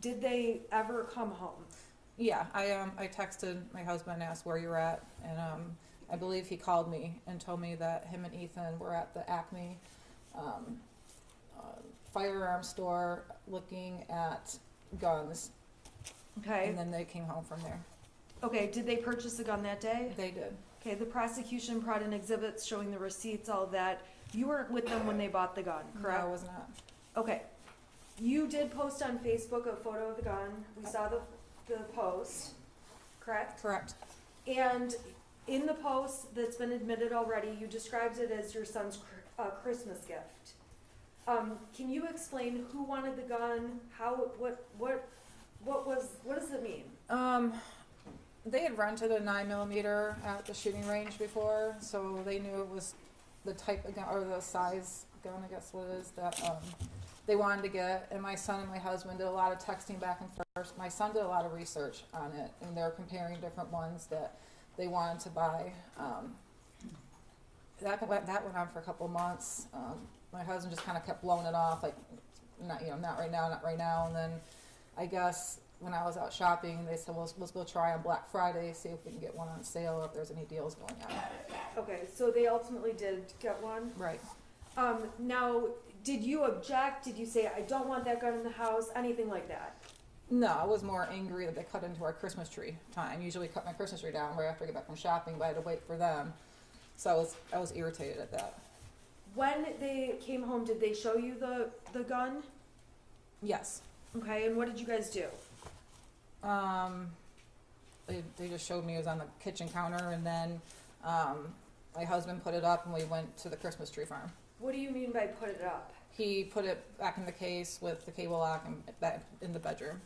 Did they ever come home? Yeah, I texted my husband and asked where you're at, and I believe he called me and told me that him and Ethan were at the Acme firearm store looking at guns. Okay. And then they came home from there. Okay, did they purchase a gun that day? They did. Okay, the prosecution brought in exhibits showing the receipts, all of that. You weren't with them when they bought the gun, correct? No, I was not. Okay. You did post on Facebook a photo of the gun. We saw the post, correct? Correct. And in the post that's been admitted already, you described it as your son's Christmas gift. Can you explain who wanted the gun? What does it mean? They had rented a 9mm at the shooting range before, so they knew it was the type of gun, or the size gun, I guess what it is, that they wanted to get. And my son and my husband did a lot of texting back and forth. My son did a lot of research on it, and they're comparing different ones that they wanted to buy. That went on for a couple of months. My husband just kind of kept blowing it off, like, not right now. And then I guess when I was out shopping, they said, well, let's go try on Black Friday, see if we can get one on sale, or if there's any deals going on. Okay, so they ultimately did get one? Right. Now, did you object? Did you say, I don't want that gun in the house? Anything like that? No, I was more angry that they cut into our Christmas tree time. Usually cut my Christmas tree down right after I get back from shopping, but I had to wait for them. So I was irritated at that. When they came home, did they show you the gun? Yes. Okay, and what did you guys do? They just showed me it was on the kitchen counter, and then my husband put it up, and we went to the Christmas tree farm. What do you mean by put it up? He put it back in the case with the cable lock and back in the bedroom.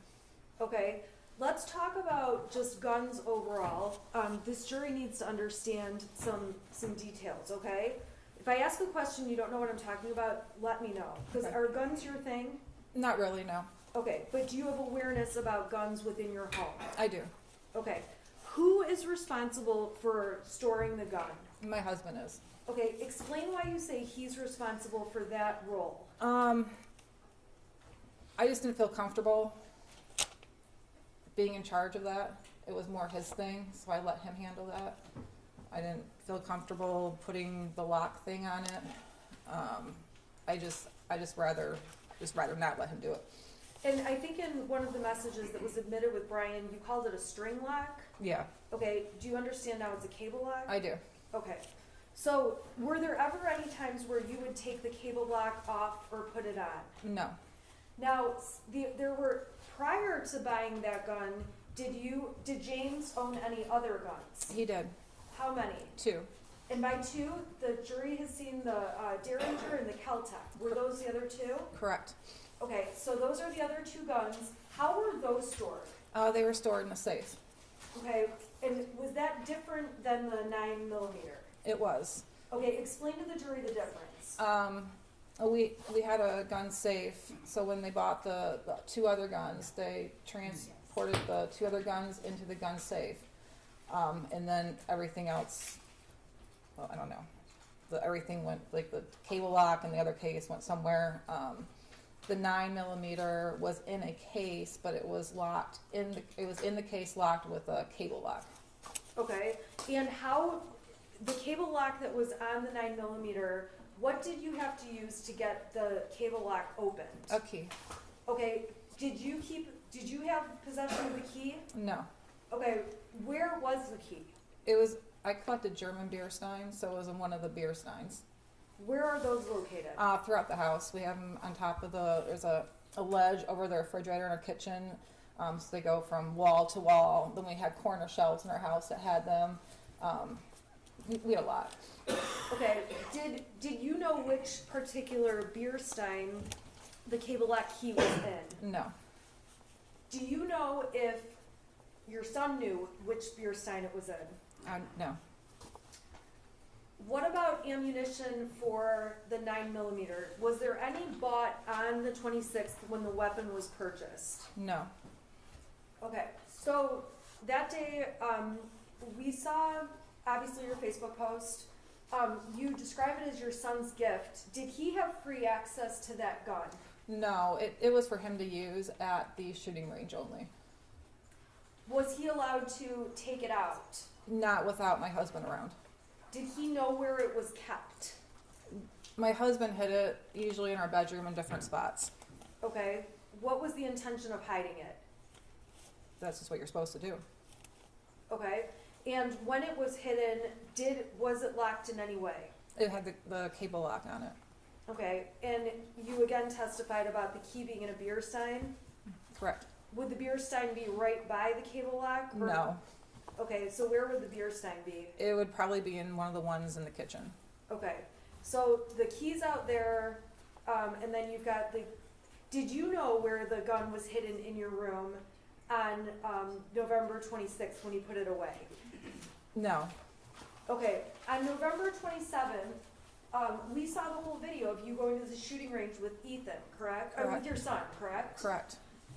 Okay, let's talk about just guns overall. This jury needs to understand some details, okay? If I ask a question you don't know what I'm talking about, let me know. Because Okay. Are guns your thing? Not really, no. Okay, but do you have awareness about guns within your home? I do. Okay, who is responsible for storing the gun? My husband is. Okay, explain why you say he's responsible for that role. I just didn't feel comfortable being in charge of that. It was more his thing, so I let him handle that. I didn't feel comfortable putting the lock thing on it. I just rather not let him do it. And I think in one of the messages that was admitted with Brian, you called it a string lock. Yeah, Okay, do you understand now it's a cable lock? I do. Okay. So, were there ever any times where you would take the cable lock off or put it on? No. Now, there were, prior to buying that gun, did James own any other guns? He did. How many? 2. And by 2, the jury has seen the Derringer and the Keltec. Were those the other 2? Correct. Okay, so those are the other 2 guns. How were those stored? They were stored in a safe. Okay, and was that different than the 9mm? It was. Okay, explain to the jury the difference. We had a gun safe, so when they bought the 2 other guns, they transported the 2 other guns into the gun safe. And then everything else, well, I don't know. Everything went, like the cable lock and the other case went somewhere. The 9mm was in a case, but it was locked it was in the case locked with a cable lock. Okay, and how, the cable lock that was on the 9mm, what did you have to use to get the cable lock opened? A key. Okay, did you have possession of the key? No. Okay, where was the key? I collected German beer steins, so it was in one of the beer steins. Where are those located? Throughout the house. We have them on top of there's a ledge over the refrigerator in our kitchen. So they go from wall to wall. Then we had corner shelves in our house that had them. We had a lot. Okay, did you know which particular beer stein the cable lock key was in? No. Do you know if your son knew which beer stein it was in? No. What about ammunition for the 9mm? Was there any bought on the 26th when the weapon was purchased? No. Okay, so that day, we saw, obviously, your Facebook post. You describe it as your son's gift. Did he have free access to that gun? No, it was for him to use at the shooting range only. Was he allowed to take it out? Not without my husband around. Did he know where it was kept? My husband hid it usually in our bedroom in different spots. Okay, what was the intention of hiding it? That's just what you're supposed to do. Okay, and when it was hidden, was it locked in any way? It had the cable lock on it. Okay, and you again testified about the key being in a beer stein? Correct. Would the beer stein be right by the cable lock? Or- No. Okay, so where would the beer stein be? It would probably be in one of the ones in the kitchen. Okay, so the key's out there, and then you've got did you know where the gun was hidden in your room on November 26th when you put it away? No. Okay, on November 27th, we saw the whole video of you going to the shooting range with Ethan, correct? Or with Correct. your son, correct? Correct.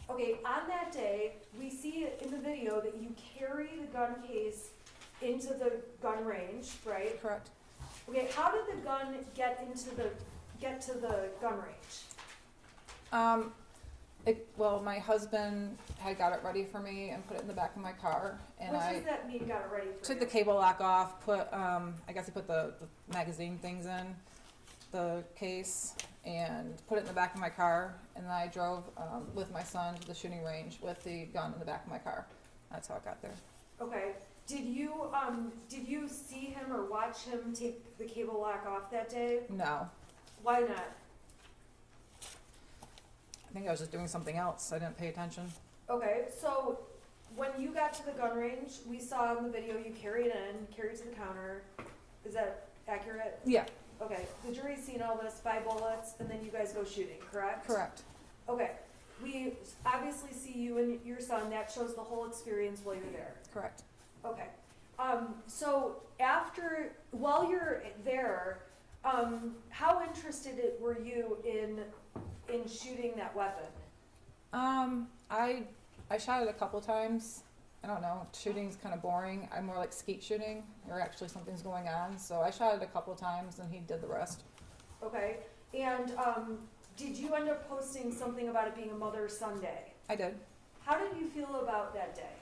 Okay, on that day, we see in the video that you carry the gun case into the gun range, right? Correct. Okay, how did the gun get to the gun range? Well, my husband had got it ready for me and put it in the back of my car, and What I does that mean, got it ready for took you? the cable lock off, I guess he put the magazine things in the case and put it in the back of my car, and then I drove with my son to the shooting range with the gun in the back of my car. That's how it got there. Okay, did you see him or watch him take the cable lock off that day? No. Why not? I think I was just doing something else. I didn't pay attention. Okay, so when you got to the gun range, we saw in the video you carry it to the counter. Is that accurate? Yeah. Okay, the jury's seen all this, 5 bullets, and then you guys go shooting, correct? Correct. Okay, we obviously see you and your son, that shows the whole experience while you're there. Correct. Okay, so while you're there, how interested were you in shooting that weapon? I shot it a couple times. I don't know, shooting's kind of boring. I'm more like skeet shooting, where actually something's going on. So I shot it a couple times, and he did the rest. Okay, and did you end up posting something about it being a Mother's-Son Day? I did. How did you feel about that day?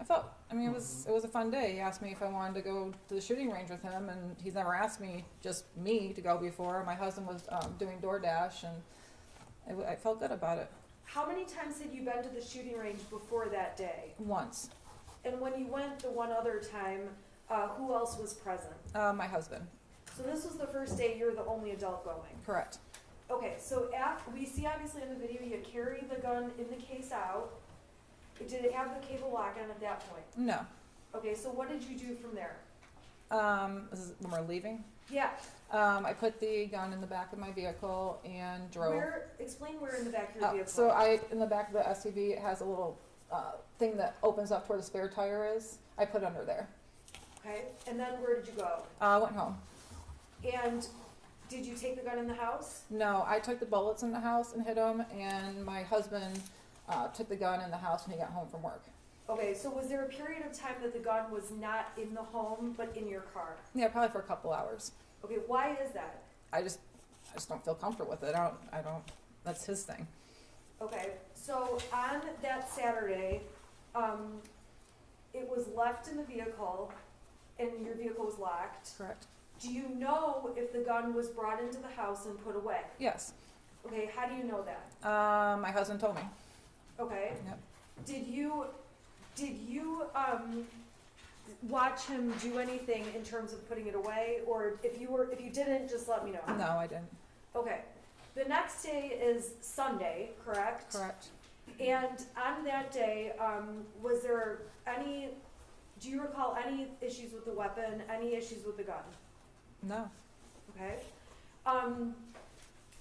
It was a fun day. He asked me if I wanted to go to the shooting range with him, and he's never asked me, just me, to go before. My husband was doing DoorDash, and I felt good about it. How many times had you been to the shooting range before that day? Once. And when you went the one other time, who else was present? My husband. So this was the first day you're the only adult going? Correct. Okay, so we see obviously in the video you carry the gun in the case out. Did it have the cable lock on at that point? No. Okay, so what did you do from there? This is when we're leaving. Yeah. I put the gun in the back of my vehicle and drove. Explain where in the back of your vehicle. So in the back of the SUV, it has a little thing that opens up to where the spare tire is. I put it under there. Okay, and then where did you go? I went home. And did you take the gun in the house? No, I took the bullets in the house and hid them, and my husband took the gun in the house when he got home from work. Okay, so was there a period of time that the gun was not in the home but in your car? Yeah, probably for a couple hours. Okay, why is that? I just don't feel comfortable with it. I don't. That's his thing. Okay, so on that Saturday, it was left in the vehicle, and your vehicle was locked. Correct. Do you know if the gun was brought into the house and put away? Yes. Okay, how do you know that? My husband told me. Okay. Yep. Did you watch him do anything in terms of putting it away, or if you didn't, just let me know. No, I didn't. Okay. The next day is Sunday, correct? Correct. And on that day, was there do you recall any issues with the weapon, any issues with the gun? No. Okay.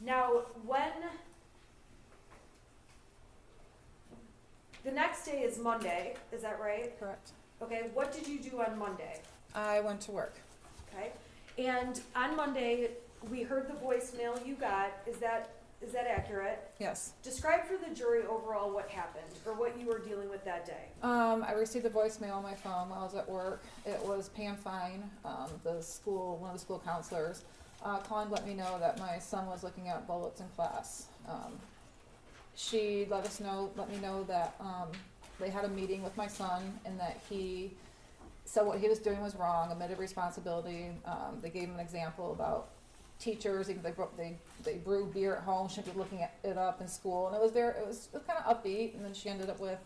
Now, the next day is Monday, is that right? Correct. Okay, what did you do on Monday? I went to work. Okay, and on Monday, we heard the voicemail you got, is that accurate? Yes. Describe for the jury overall what happened, or what you were dealing with that day. I received a voicemail on my phone while I was at work. It was Pam Fine, one of the school counselors, calling to let me know that my son was looking at bullets in class. She let me know that they had a meeting with my son and that he said what he was doing was wrong, admitted responsibility. They gave him an example about teachers, even they brew beer at home, shouldn't be looking it up in school, and it was kind of upbeat. And then she ended up with,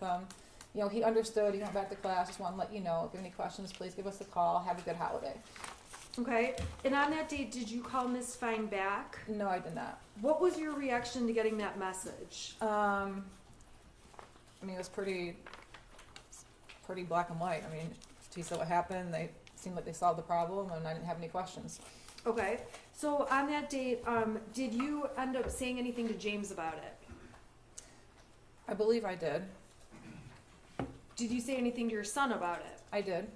he understood, he went back to class, just want to let you know, if you have any questions, please give us a call, have a good holiday. Okay, and on that date, did you call Miss Fine back? No, I did not. What was your reaction to getting that message? It was pretty black and white. She said what happened, they seemed like they solved the problem, and I didn't have any questions. Okay, so on that date, did you end up saying anything to James about it? I believe I did. Did you say anything to your son about it? I did.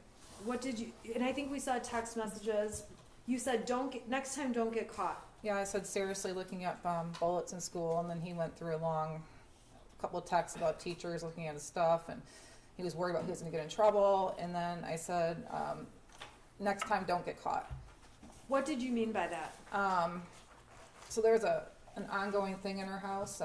What did you, and I think we saw text messages, you said next time don't get caught. Yeah, I said seriously looking at bullets in school, and then he went through a long couple of texts about teachers looking at his stuff, and he was worried about he was going to get in trouble, and then I said, next time don't get caught. What did you mean by that? So there's an ongoing thing in our house.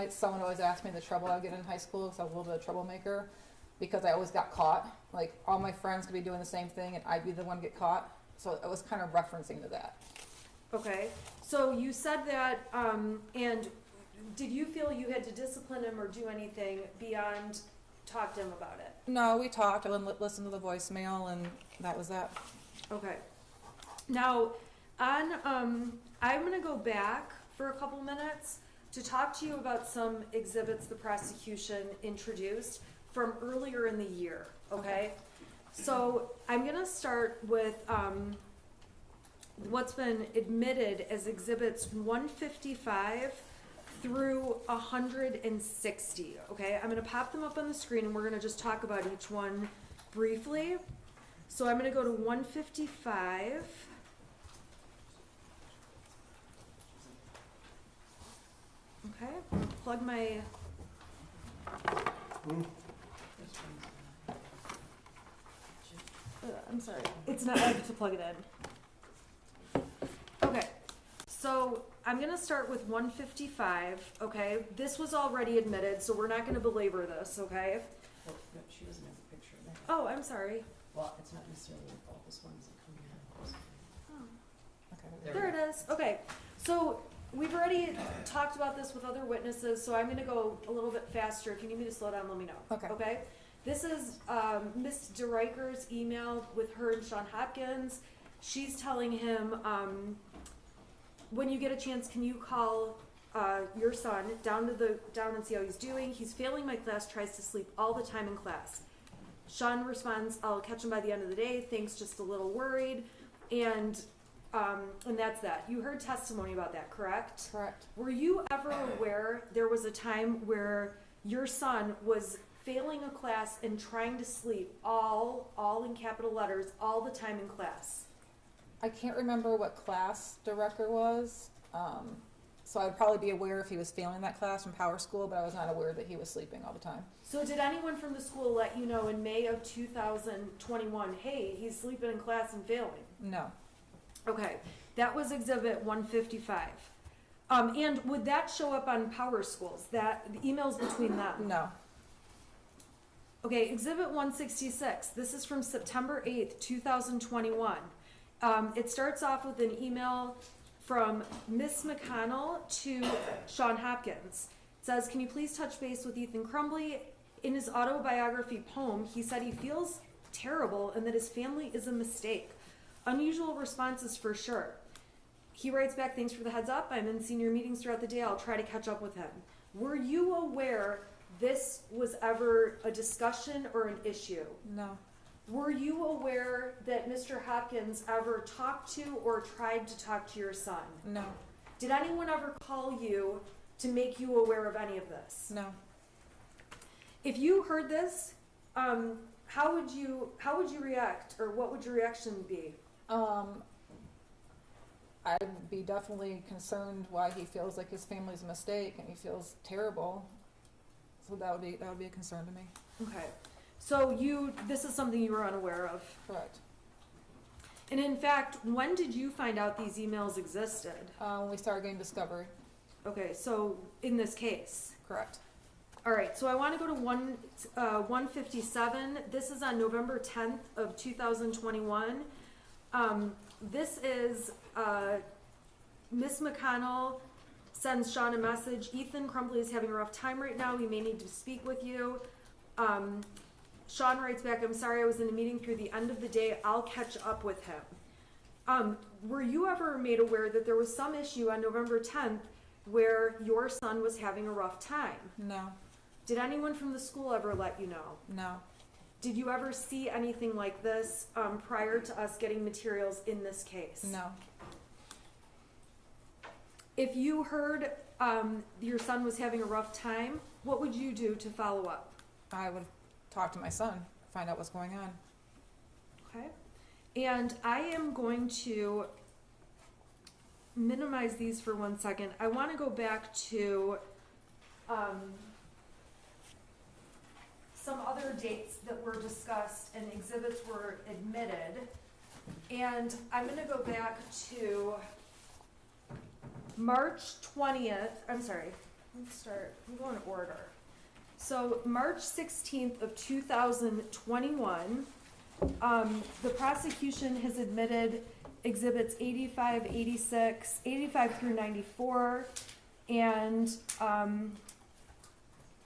Someone always asked me the trouble I would get in high school because I was a little bit of a troublemaker, because I always got caught. Like, all my friends could be doing the same thing, and I'd be the one to get caught. So it was kind of referencing to that. Okay, so you said that, and did you feel you had to discipline him or do anything beyond talk to him about it? No, we talked. I listened to the voicemail, and that was that. Okay. Now, I'm going to go back for a couple minutes to talk to you about some exhibits the prosecution introduced from earlier in the year, okay? So I'm going to start with what's been admitted as exhibits 155 through 160, okay? I'm going to pop them up on the screen, and we're going to just talk about each one briefly. So I'm going to go to 155. Okay, plug my... I'm sorry, it's not, I have to plug it in. Okay, so I'm going to start with 155, okay? This was already admitted, so we're not going to belabor this, okay? Well, no, she doesn't have a picture of that. Oh, I'm sorry. Well, it's not necessarily your fault, this one isn't coming out. Okay. There it is. Okay, so we've already talked about this with other witnesses, so I'm going to go a little bit faster. If you need me to slow down, let me know. Okay. Okay? This is Miss DeRiker's email with her and Sean Hopkins. She's telling him, when you get a chance, can you call your son down and see how he's doing? He's failing my class, tries to sleep all the time in class. Sean responds, I'll catch him by the end of the day. Thanks, just a little worried. And that's that. You heard testimony about that, correct? Correct. Were you ever aware there was a time where your son was failing a class and trying to sleep, all in capital letters, all the time in class? I can't remember what class the record was, so I'd probably be aware if he was failing that class from Power School, but I was not aware that he was sleeping all the time. So did anyone from the school let you know in May of 2021, hey, he's sleeping in class and failing? No. Okay, that was Exhibit 155. And would that show up on Power Schools, the emails between them? No. Okay, Exhibit 166. This is from September 8th, 2021. It starts off with an email from Miss McConnell to Sean Hopkins. It says, can you please touch base with Ethan Crumbley? In his autobiography poem, he said he feels terrible and that his family is a mistake. Unusual responses for sure. He writes back, thanks for the heads up. I'm in senior meetings throughout the day. I'll try to catch up with him. Were you aware this was ever a discussion or an issue? No. Were you aware that Mr. Hopkins ever talked to or tried to talk to your son? No. Did anyone ever call you to make you aware of any of this? No. If you heard this, how would you react, or what would your reaction be? I'd be definitely concerned why he feels like his family's a mistake and he feels terrible. So that would be a concern to me. Okay. So this is something you were unaware of. Correct. And in fact, when did you find out these emails existed? When we started getting discovery. Okay, so in this case. Correct. All right, so I want to go to 157. This is on November 10th of 2021. This is Miss McConnell sends Sean a message. Ethan Crumbley is having a rough time right now. He may need to speak with you. Sean writes back, I'm sorry I was in a meeting through the end of the day. I'll catch up with him. Were you ever made aware that there was some issue on November 10th where your son was having a rough time? No. Did anyone from the school ever let you know? No. Did you ever see anything like this prior to us getting materials in this case? No. If you heard your son was having a rough time, what would you do to follow up? I would talk to my son, find out what's going on. Okay. And I am going to minimize these for 1 second. I want to go back to some other dates that were discussed and exhibits were admitted. And I'm going to go back to March 20th. I'm sorry. We'll go in order. So March 16th of 2021, the prosecution has admitted exhibits 85, 86, 85 through 94, and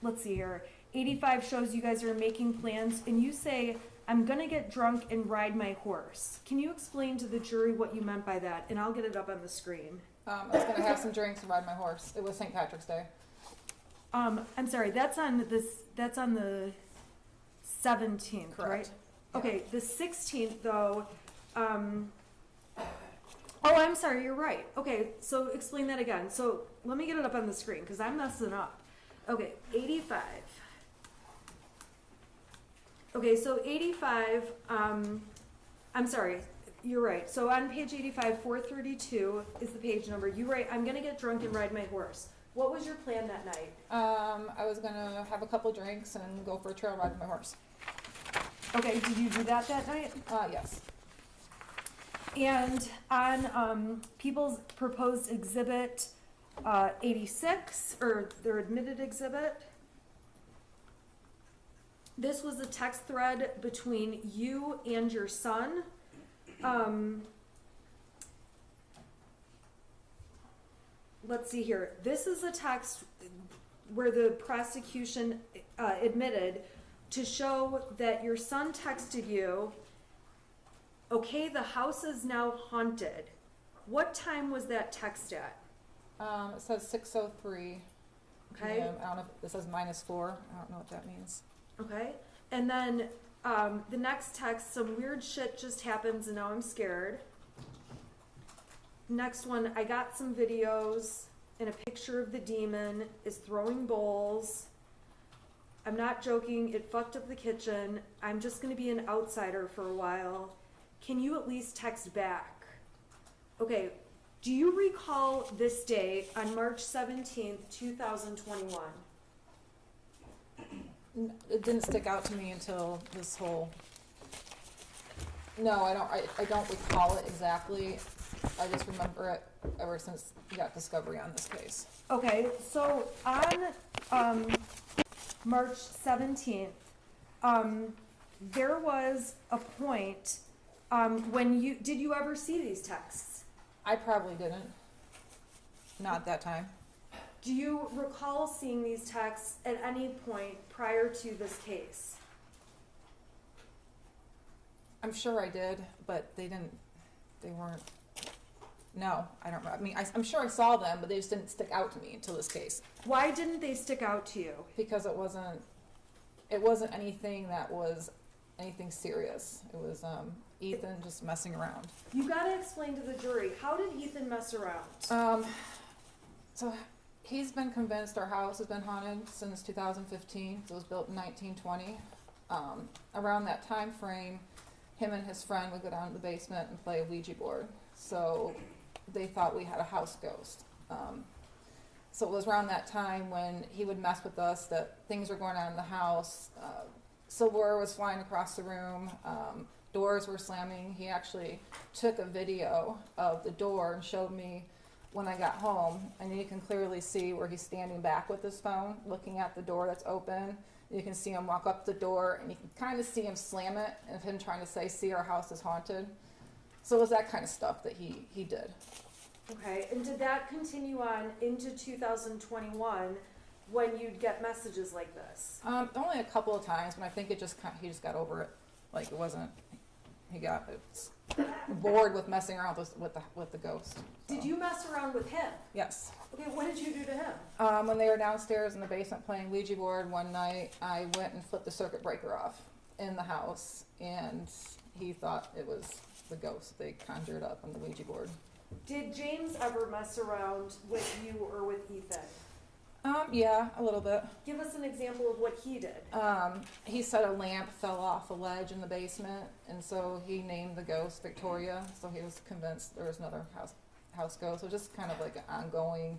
let's see here. 85 shows you guys are making plans, and you say, I'm gonna get drunk and ride my horse. Can you explain to the jury what you meant by that? And I'll get it up on the screen. I was going to have some drinks and ride my horse. It was St. Patrick's Day. I'm sorry, that's on the 17th, Correct. right? Okay, the 16th though, oh, I'm sorry, you're right. Okay, so explain that again. So let me get it up on the screen because I'm messing up. Okay, 85. Okay, so 85, I'm sorry, you're right. So on page 85, 432 is the page number. You write, I'm gonna get drunk and ride my horse. What was your plan that night? I was going to have a couple drinks and go for a trail ride with my horse. Okay, did you do that night? Yes. And on people's proposed exhibit 86, or their admitted exhibit, this was a text thread between you and your son. Let's see here. This is a text where the prosecution admitted to show that your son texted you, okay, the house is now haunted. What time was that text at? It says 6:03. Okay. PM. I don't know if it says -4. I don't know what that means. Okay. And then The next text, some weird shit just happens and now I'm scared. Next one, I got some videos and a picture of the demon is throwing bowls. I'm not joking, it fucked up the kitchen. I'm just gonna be an outsider for a while. Can you at least text back? Okay, do you recall this day on March 17th, 2021? It didn't stick out to me until this whole. No, I don't recall it exactly. I just remember it ever since we got discovery on this case. Okay, so on March 17th, there was a point when did you ever see these texts? I probably didn't. Not at that time. Do you recall seeing these texts at any point prior to this case? I'm sure I did, but they weren't. No, I don't. I mean, I'm sure I saw them, but they just didn't stick out to me until this case. Why didn't they stick out to you? Because it wasn't anything that was anything serious. It was Ethan just messing around. You gotta explain to the jury, how did Ethan mess around? So he's been convinced our house has been haunted since 2015. So it was built in 1920. Around that time frame, him and his friend would go down to the basement and play a Ouija board. So they thought we had a house ghost. So it was around that time when he would mess with us that things were going on in the house. Silverware was flying across the room. Doors were slamming. He actually took a video of the door and showed me when I got home. And you can clearly see where he's standing back with his phone, looking at the door that's open. You can see him walk up the door, and you can kind of see him slam it, and him trying to say, "See, our house is haunted." So it was that kind of stuff that he did. Okay, and did that continue on into 2021 when you'd get messages like this? Only a couple of times, but I think he just got over it. Like it wasn't. He got bored with messing around with the ghost. Did you mess around with him? Yes. Okay, what did you do to him? When they were downstairs in the basement playing Ouija board one night, I went and flipped the circuit breaker off in the house, and he thought it was the ghost they conjured up on the Ouija board. Did James ever mess around with you or with Ethan? Yeah, a little bit. Give us an example of what he did. He said a lamp fell off a ledge in the basement, and so he named the ghost Victoria. So he was convinced there was another house ghost. So just kind of like an ongoing,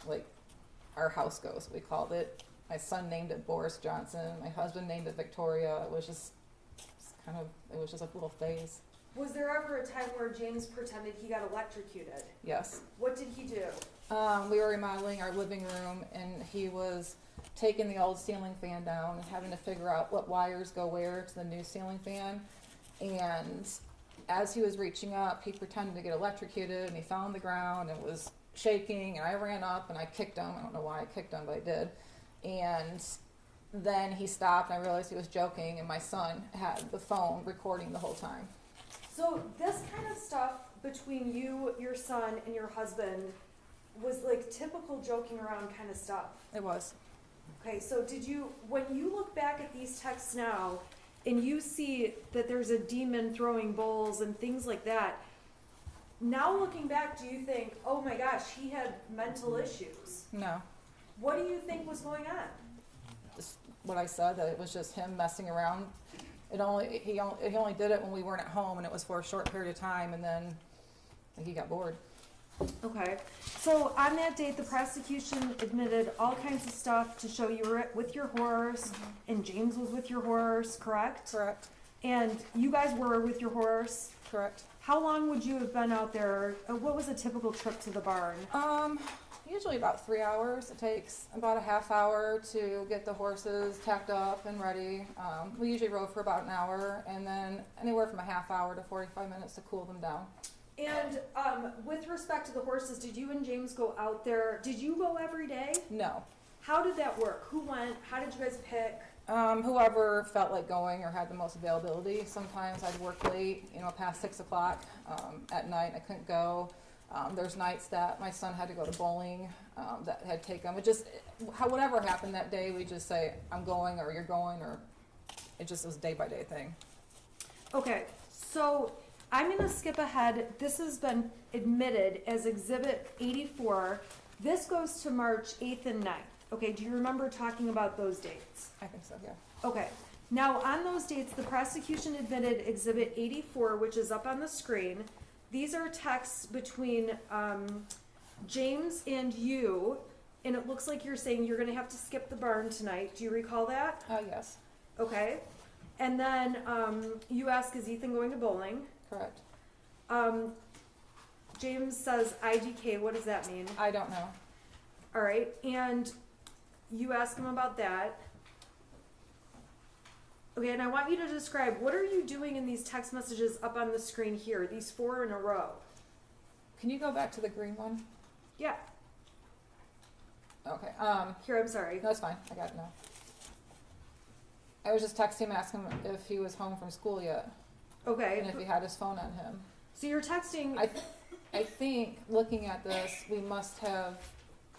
like our house ghost, we called it. My son named it Boris Johnson. My husband named it Victoria. It was just a little phase. Was there ever a time where James pretended he got electrocuted? Yes. What did he do? We were remodeling our living room, and he was taking the old ceiling fan down and having to figure out what wires go where to the new ceiling fan. And as he was reaching up, he pretended to get electrocuted, and he fell on the ground and was shaking, and I ran up and I kicked him. I don't know why I kicked him, but I did. And then he stopped, and I realized he was joking, and my son had the phone recording the whole time. So this kind of stuff between you, your son, and your husband was like typical joking around kind of stuff. It was. Okay, so when you look back at these texts now and you see that there's a demon throwing bowls and things like that, now looking back, do you think, oh my gosh, he had mental issues? No. What do you think was going on? Just what I said, that it was just him messing around. He only did it when we weren't at home, and it was for a short period of time, and then he got bored. Okay, so on that date, the prosecution admitted all kinds of stuff to show you were with your horse, and James was with your horse, correct? Correct. And you guys were with your horse? Correct. How long would you have been out there? What was a typical trip to the barn? Usually about 3 hours. It takes about a half hour to get the horses tacked up and ready. We usually rode for about an hour, and then anywhere from a half hour to 45 minutes to cool them down. And with respect to the horses, did you and James go out there? Did you go every day? No. How did that work? Who went? How did you guys pick? Whoever felt like going or had the most availability. Sometimes I'd work late, past 6 o'clock at night. I couldn't go. There's nights that my son had to go to bowling, that had taken him. Whatever happened that day, we just say, I'm going, or you're going, or it just was a day-by-day thing. Okay, so I'm gonna skip ahead. This has been admitted as Exhibit 84. This goes to March 8th and 9th. Okay, do you remember talking about those dates? I think so, yeah. Okay, now on those dates, the prosecution admitted Exhibit 84, which is up on the screen. These are texts between James and you, and it looks like you're saying you're gonna have to skip the barn tonight. Do you recall that? Yes, Okay. And then you ask, is Ethan going to bowling? correct. James says IDK. What does that mean? I don't know. All right. And you ask him about that. Okay. And I want you to describe, what are you doing in these text messages up on the screen here? These 4 in a row. Can you go back to the green one? Yeah. Okay, Here, I'm sorry. no, it's fine, I got it now. I was just texting him, asking him if he was home from school yet, Okay. and if he had his phone on him. So you're texting. I think, looking at this, we must have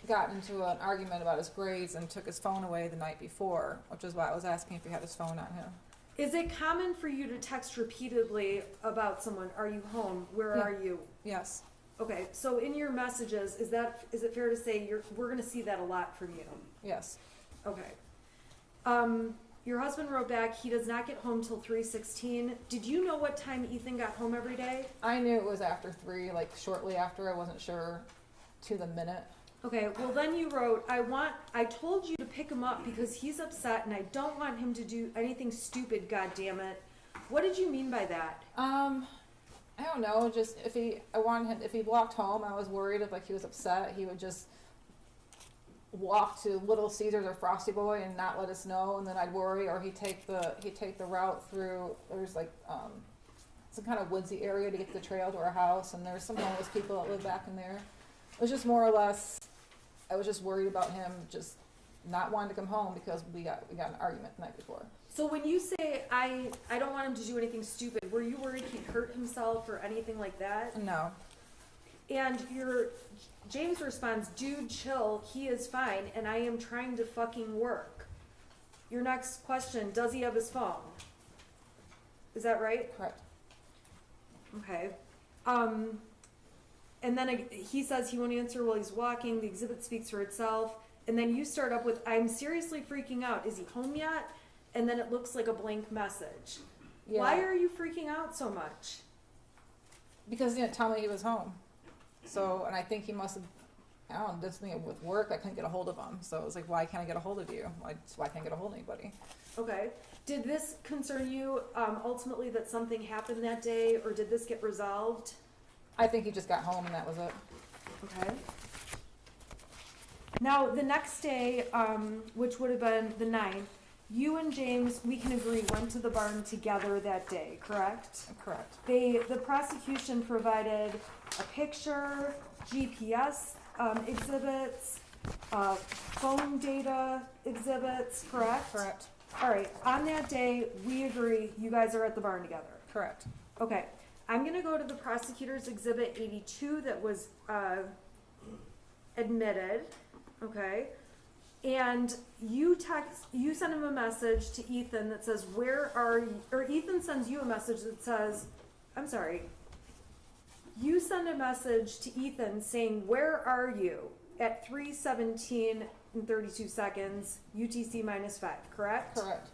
gotten into an argument about his grades and took his phone away the night before, which is why I was asking if he had his phone on him. Is it common for you to text repeatedly about someone? Are you home? Where Yeah. are you? Yes, Okay. So in your messages, is it fair to say we're going to see that a lot from you? yes, Okay. Your husband wrote back, he does not get home till 3:16. Did you know what time Ethan got home every day? I knew it was after 3, like shortly after, I wasn't sure to the minute. Okay, well then you wrote, I told you to pick him up because he's upset and I don't want him to do anything stupid, god damn it. What did you mean by that? I don't know, just if he walked home, I was worried if like he was upset, he would just walk to Little Caesars or Frosty Boy and not let us know, and then I'd worry, or he'd take the route through, there's like some kind of woodsy area to get to the trail to our house, and there's some homeless people that live back in there. It was just more or less, I was just worried about him just not wanting to come home because we got in an argument the night before. So when you say, I don't want him to do anything stupid, were you worried he'd hurt himself or anything like that? No. And James responds, dude, chill, he is fine, and I am trying to fucking work. Your next question, does he have his phone? Is that right? Correct. Okay. And then he says he won't answer while he's walking. The exhibit speaks for itself. And then you start up with, I'm seriously freaking out. Is he home yet? And then it looks like a blank message. Yeah. Why are you freaking out so much? Because he didn't tell me he was home. So, and I think he must have, I don't know, did something with work. I couldn't get a hold of him. So it was like, why can't I get a hold of you? Why can't I get a hold of anybody? Okay. Did this concern you ultimately that something happened that day, or did this get resolved? I think he just got home and that was it. Okay. Now, the next day, which would have been the 9th, you and James, we can agree, went to the barn together that day, correct? Correct. The prosecution provided a picture, GPS exhibits, phone data exhibits, correct? Correct. All right, on that day, we agree you guys are at the barn together. Correct. Okay, I'm gonna go to the prosecutor's exhibit 82 that was admitted, okay? And you send him a message to Ethan that says, where are you, or Ethan sends you a message that says, I'm sorry, you send a message to Ethan saying, where are you at 3:17 and 32 seconds, UTC -5, correct? Correct.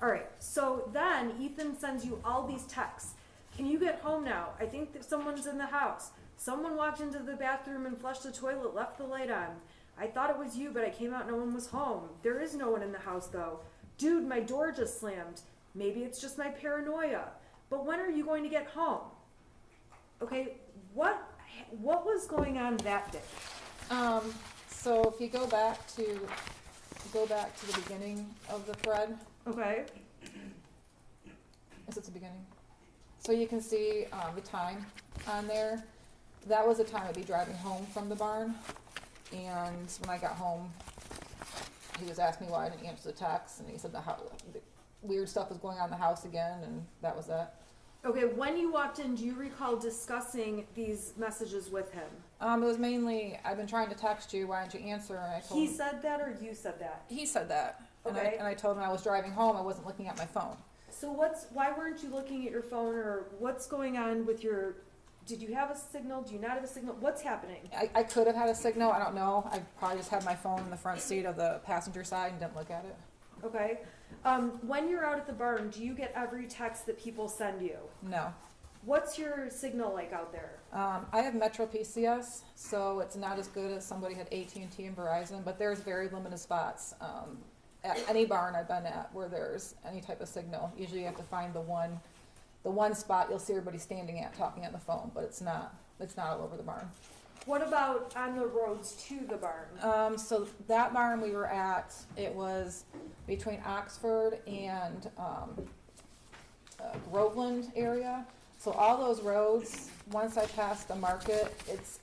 All right, so then Ethan sends you all these texts. Can you get home now? I think that someone's in the house. Someone walked into the bathroom and flushed the toilet, left the light on. I thought it was you, but I came out, no one was home. There is no one in the house though. Dude, my door just slammed. Maybe it's just my paranoia. But when are you going to get home? Okay, what was going on that day? So if you go back to the beginning of the thread, Okay, is it the beginning? So you can see the time on there. That was the time I'd be driving home from the barn. And when I got home, he was asking me why I didn't answer the text, and he said the weird stuff was going on in the house again, and that was that. okay, when you walked in, do you recall discussing these messages with him? It was mainly, I've been trying to text you, why didn't you answer? And I told He him, said that or you said that? he said that. Okay. And I told him I was driving home, I wasn't looking at my phone. So why weren't you looking at your phone, or what's going on with your, did you have a signal? Do you not have a signal? What's happening? I could have had a signal, I don't know. I probably just had my phone in the front seat of the passenger side and didn't look at it. Okay. When you're out at the barn, do you get every text that people send you? No. What's your signal like out there? I have Metro PCS, so it's not as good as somebody had AT&T and Verizon, but there's very limited spots at any barn I've been at where there's any type of signal. Usually you have to find the one spot you'll see everybody standing at talking on the phone, but it's not all over the barn. What about on the roads to the barn? So that barn we were at, it was between Oxford and Groveland area. So all those roads, once I passed the market, there's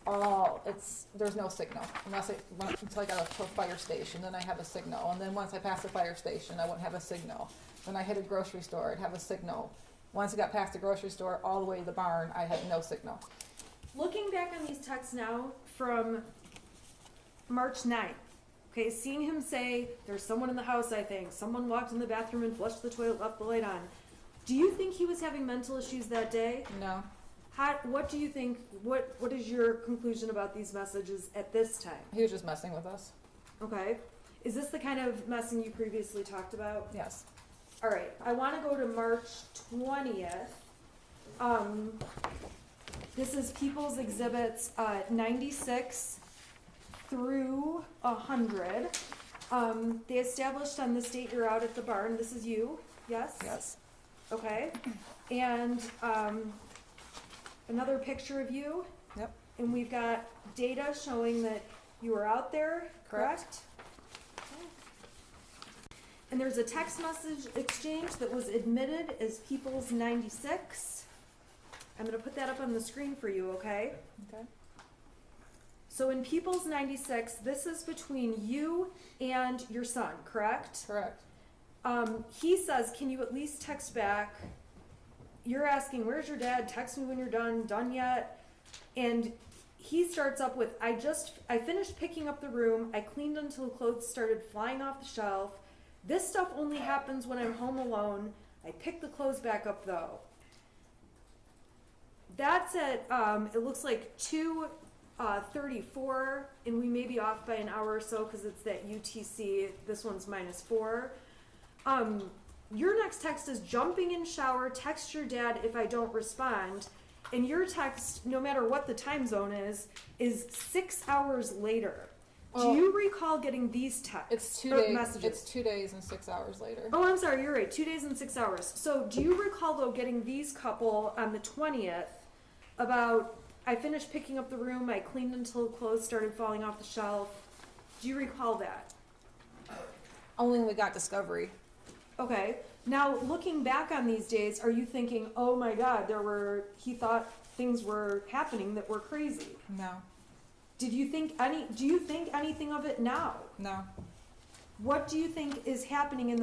no signal until I got to a fire station. Then I have a signal, and then once I pass the fire station, I wouldn't have a signal. Then I hit a grocery store, I'd have a signal. Once I got past the grocery store, all the way to the barn, I had no signal. Looking back on these texts now from March 9th, okay, seeing him say, there's someone in the house, I think. Someone walked in the bathroom and flushed the toilet, left the light on. Do you think he was having mental issues that day? No. What do you think, what is your conclusion about these messages at this time? He was just messing with us. Okay. Is this the kind of messing you previously talked about? Yes. All right. I want to go to March 20th. This is People's Exhibits 96 through 100. They established on this date you're out at the barn. This is you, yes? Yes. Okay. And another picture of you. Yep. And we've got data showing that you were out there, correct? Okay. And there's a text message exchange that was admitted as People's 96. I'm going to put that up on the screen for you, okay? Okay. So in People's 96, this is between you and your son, correct? Correct. He says, can you at least text back? You're asking, where's your dad? Text me when you're done yet? And he starts up with, I finished picking up the room. I cleaned until clothes started flying off the shelf. This stuff only happens when I'm home alone. I pick the clothes back up though. That's at, it looks like 2:34, and we may be off by an hour or so because it's that UTC. This one's -4. Your next text is jumping in shower, text your dad if I don't respond. And your text, no matter what the time zone is 6 hours later. Do you recall getting these texts? It's 2 days. Messages? It's 2 days and 6 hours later. Oh, I'm sorry, you're right. 2 days and 6 hours. So do you recall, though, getting these couple on the 20th about, I finished picking up the room, I cleaned until clothes started falling off the shelf. Do you recall that? Only when we got discovery. Okay. Now, looking back on these days, are you thinking, oh my God, he thought things were happening that were crazy? No. Do you think anything of it now? No. What do you think is happening in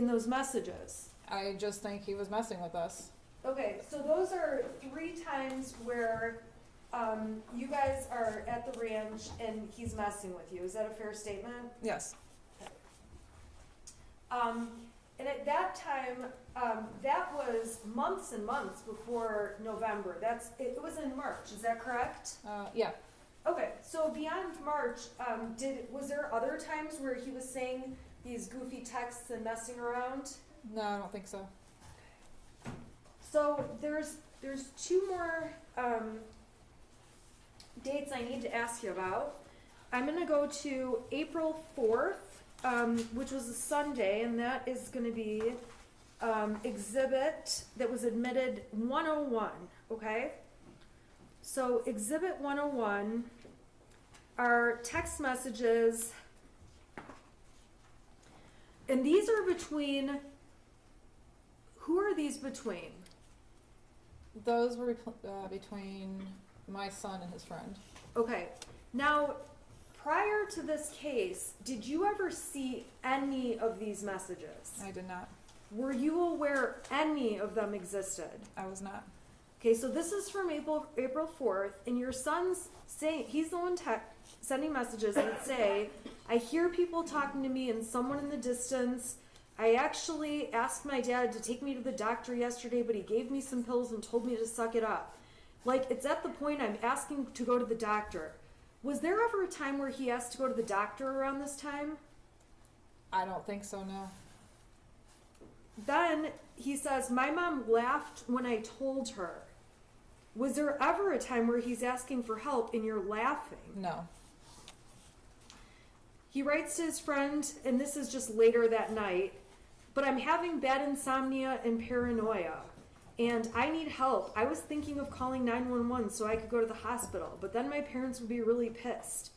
those messages? I just think he was messing with us. Okay, so those are 3 times where you guys are at the ranch and he's messing with you. Is that a fair statement? Yes. And at that time, that was months and months before November. It was in March. Is that correct? Yeah. Okay, so beyond March, was there other times where he was saying these goofy texts and messing around? No, I don't think so. So there's 2 more dates I need to ask you about. I'm going to go to April 4th, which was a Sunday, and that is going to be exhibit that was admitted 101, okay? So exhibit 101 are text messages, and these are between, who are these between? Those were between my son and his friend. Okay, now prior to this case, did you ever see any of these messages? I did not. Were you aware any of them existed? I was not. Okay, so this is from April 4th, and your son's saying, he's the one sending messages that say, I hear people talking to me and someone in the distance. I actually asked my dad to take me to the doctor yesterday, but he gave me some pills and told me to suck it up. Like, it's at the point I'm asking to go to the doctor. Was there ever a time where he asked to go to the doctor around this time? I don't think so, no. Then he says, my mom laughed when I told her. Was there ever a time where he's asking for help and you're laughing? No. He writes to his friend, and this is just later that night, but I'm having bad insomnia and paranoia, and I need help. I was thinking of calling 911 so I could go to the hospital, but then my parents would be really pissed.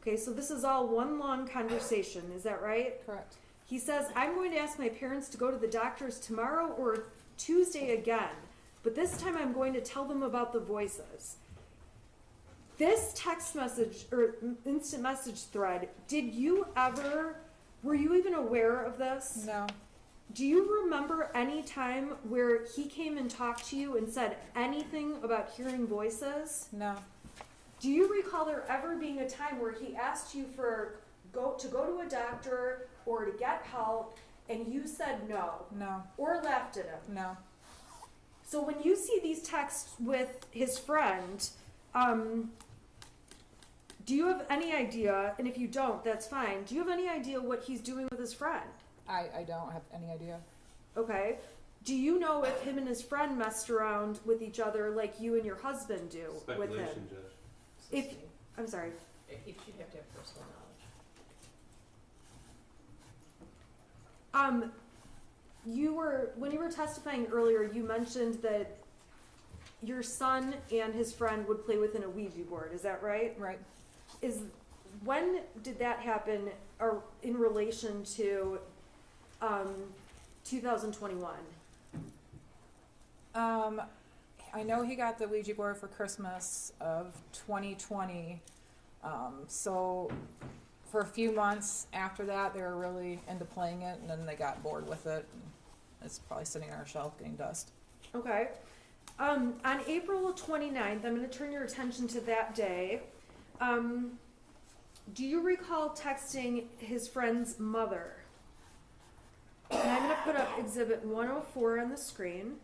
Okay, so this is all one long conversation, is that right? Correct. He says, I'm going to ask my parents to go to the doctors tomorrow or Tuesday again, but this time I'm going to tell them about the voices. This text message or instant message thread, were you even aware of this? No. Do you remember any time where he came and talked to you and said anything about hearing voices? No. Do you recall there ever being a time where he asked you to go to a doctor or to get help and you said no? No. Or laughed at him? No. So when you see these texts with his friend, do you have any idea, and if you don't, that's fine, do you have any idea what he's doing with his friend? I don't have any idea. Okay. Do you know if him and his friend messed around with each other like you and your husband do with him? Speculation, Judge. If I'm sorry. If you'd have to have personal knowledge. When you were testifying earlier, you mentioned that your son and his friend would play within a Ouija board. Is that right? Right. When did that happen, or in relation to 2021? I know he got the Ouija board for Christmas of 2020. So for a few months after that, they were really into playing it, and then they got bored with it. And it's probably sitting on our shelf getting dust. Okay. On April 29th, I'm going to turn your attention to that day. Do you recall texting his friend's mother? And I'm going to put up Exhibit 104 on the screen.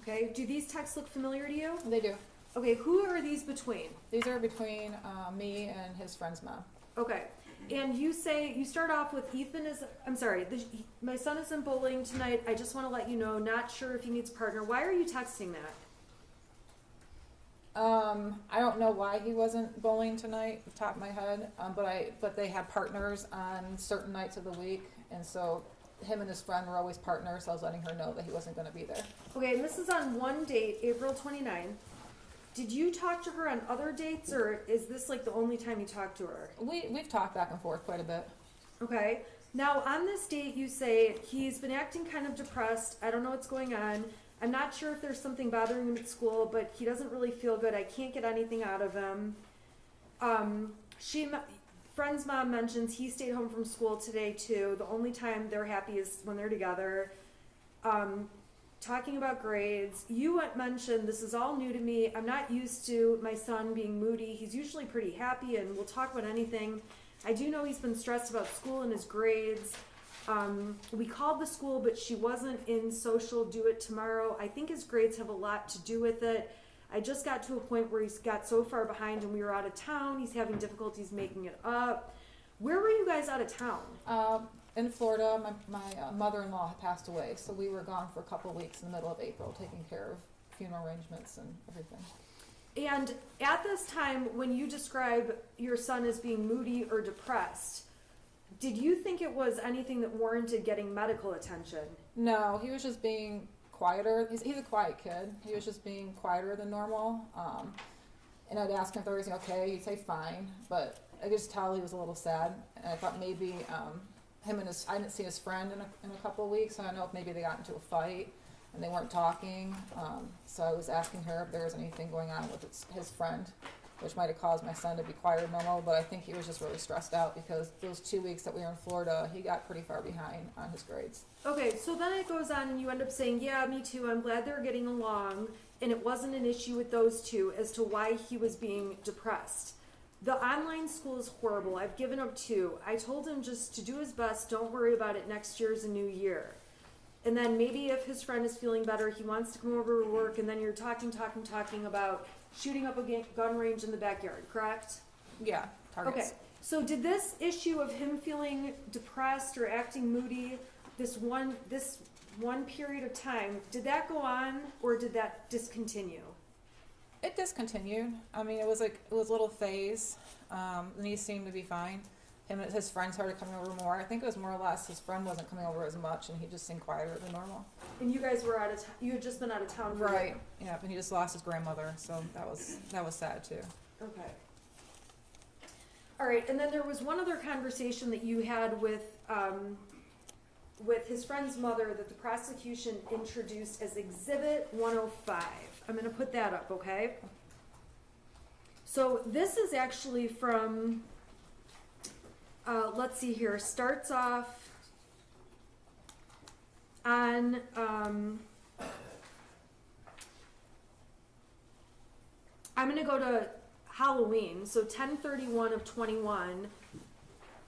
Okay, do these texts look familiar to you? They do. Okay, who are these between? These are between me and his friend's mom. Okay, and you start off with my son is in bowling tonight. I just want to let you know, not sure if he needs a partner. Why are you texting that? I don't know why he wasn't bowling tonight, off the top of my head, but they had partners on certain nights of the week, and so him and his friend were always partners, so I was letting her know that he wasn't going to be there. Okay, and this is on one date, April 29th. Did you talk to her on other dates, or is this like the only time you talked to her? We've talked back and forth quite a bit. Okay. Now, on this date, you say he's been acting kind of depressed. I don't know what's going on. I'm not sure if there's something bothering him at school, but he doesn't really feel good. I can't get anything out of him. Friend's mom mentions he stayed home from school today, too. The only time they're happy is when they're together. Talking about grades. You mentioned, this is all new to me. I'm not used to my son being moody. He's usually pretty happy and will talk about anything. I do know he's been stressed about school and his grades. We called the school, but she wasn't in social. Do it tomorrow. I think his grades have a lot to do with it. I just got to a point where he's got so far behind and we were out of town. He's having difficulties making it up. Where were you guys out of town? In Florida, my mother-in-law had passed away, so we were gone for a couple of weeks in the middle of April, taking care of funeral arrangements and everything. And at this time, when you describe your son as being moody or depressed, did you think it was anything that warranted getting medical attention? No, he was just being quieter. He's a quiet kid. He was just being quieter than normal. And I'd ask him if everything okay. He'd say fine, but I could just tell he was a little sad. And I thought maybe I didn't see his friend in a couple of weeks. So I don't know if maybe they got into a fight and they weren't talking. So I was asking her if there was anything going on with his friend which might have caused my son to be quieter than normal, but I think he was just really stressed out because those 2 weeks that we were in Florida, he got pretty far behind on his grades. Okay, so then it goes on and you end up saying, yeah, me too, I'm glad they're getting along, and it wasn't an issue with those two as to why he was being depressed. The online school is horrible. I've given up too. I told him just to do his best, don't worry about it, next year's a new year. And then maybe if his friend is feeling better, he wants to come over to work, and then you're talking about shooting up a gun range in the backyard, correct? Yeah, targets. Okay, so did this issue of him feeling depressed or acting moody, this one period of time, did that go on or did that discontinue? It discontinued. I mean, it was a little phase. And he seemed to be fine. Him and his friends started coming over more. I think it was more or less his friend wasn't coming over as much, and he just seemed quieter than normal. And you guys were out of town. You had just been out of town. For Right. Yeah, and he just lost his grandmother, so that was sad too. Okay. All right, and then there was one other conversation that you had with his friend's mother that the prosecution introduced as Exhibit 105. I'm going to put that up, okay? So this is actually from, let's see here, starts off on, I'm going to go to Halloween, so 10/31 of 21.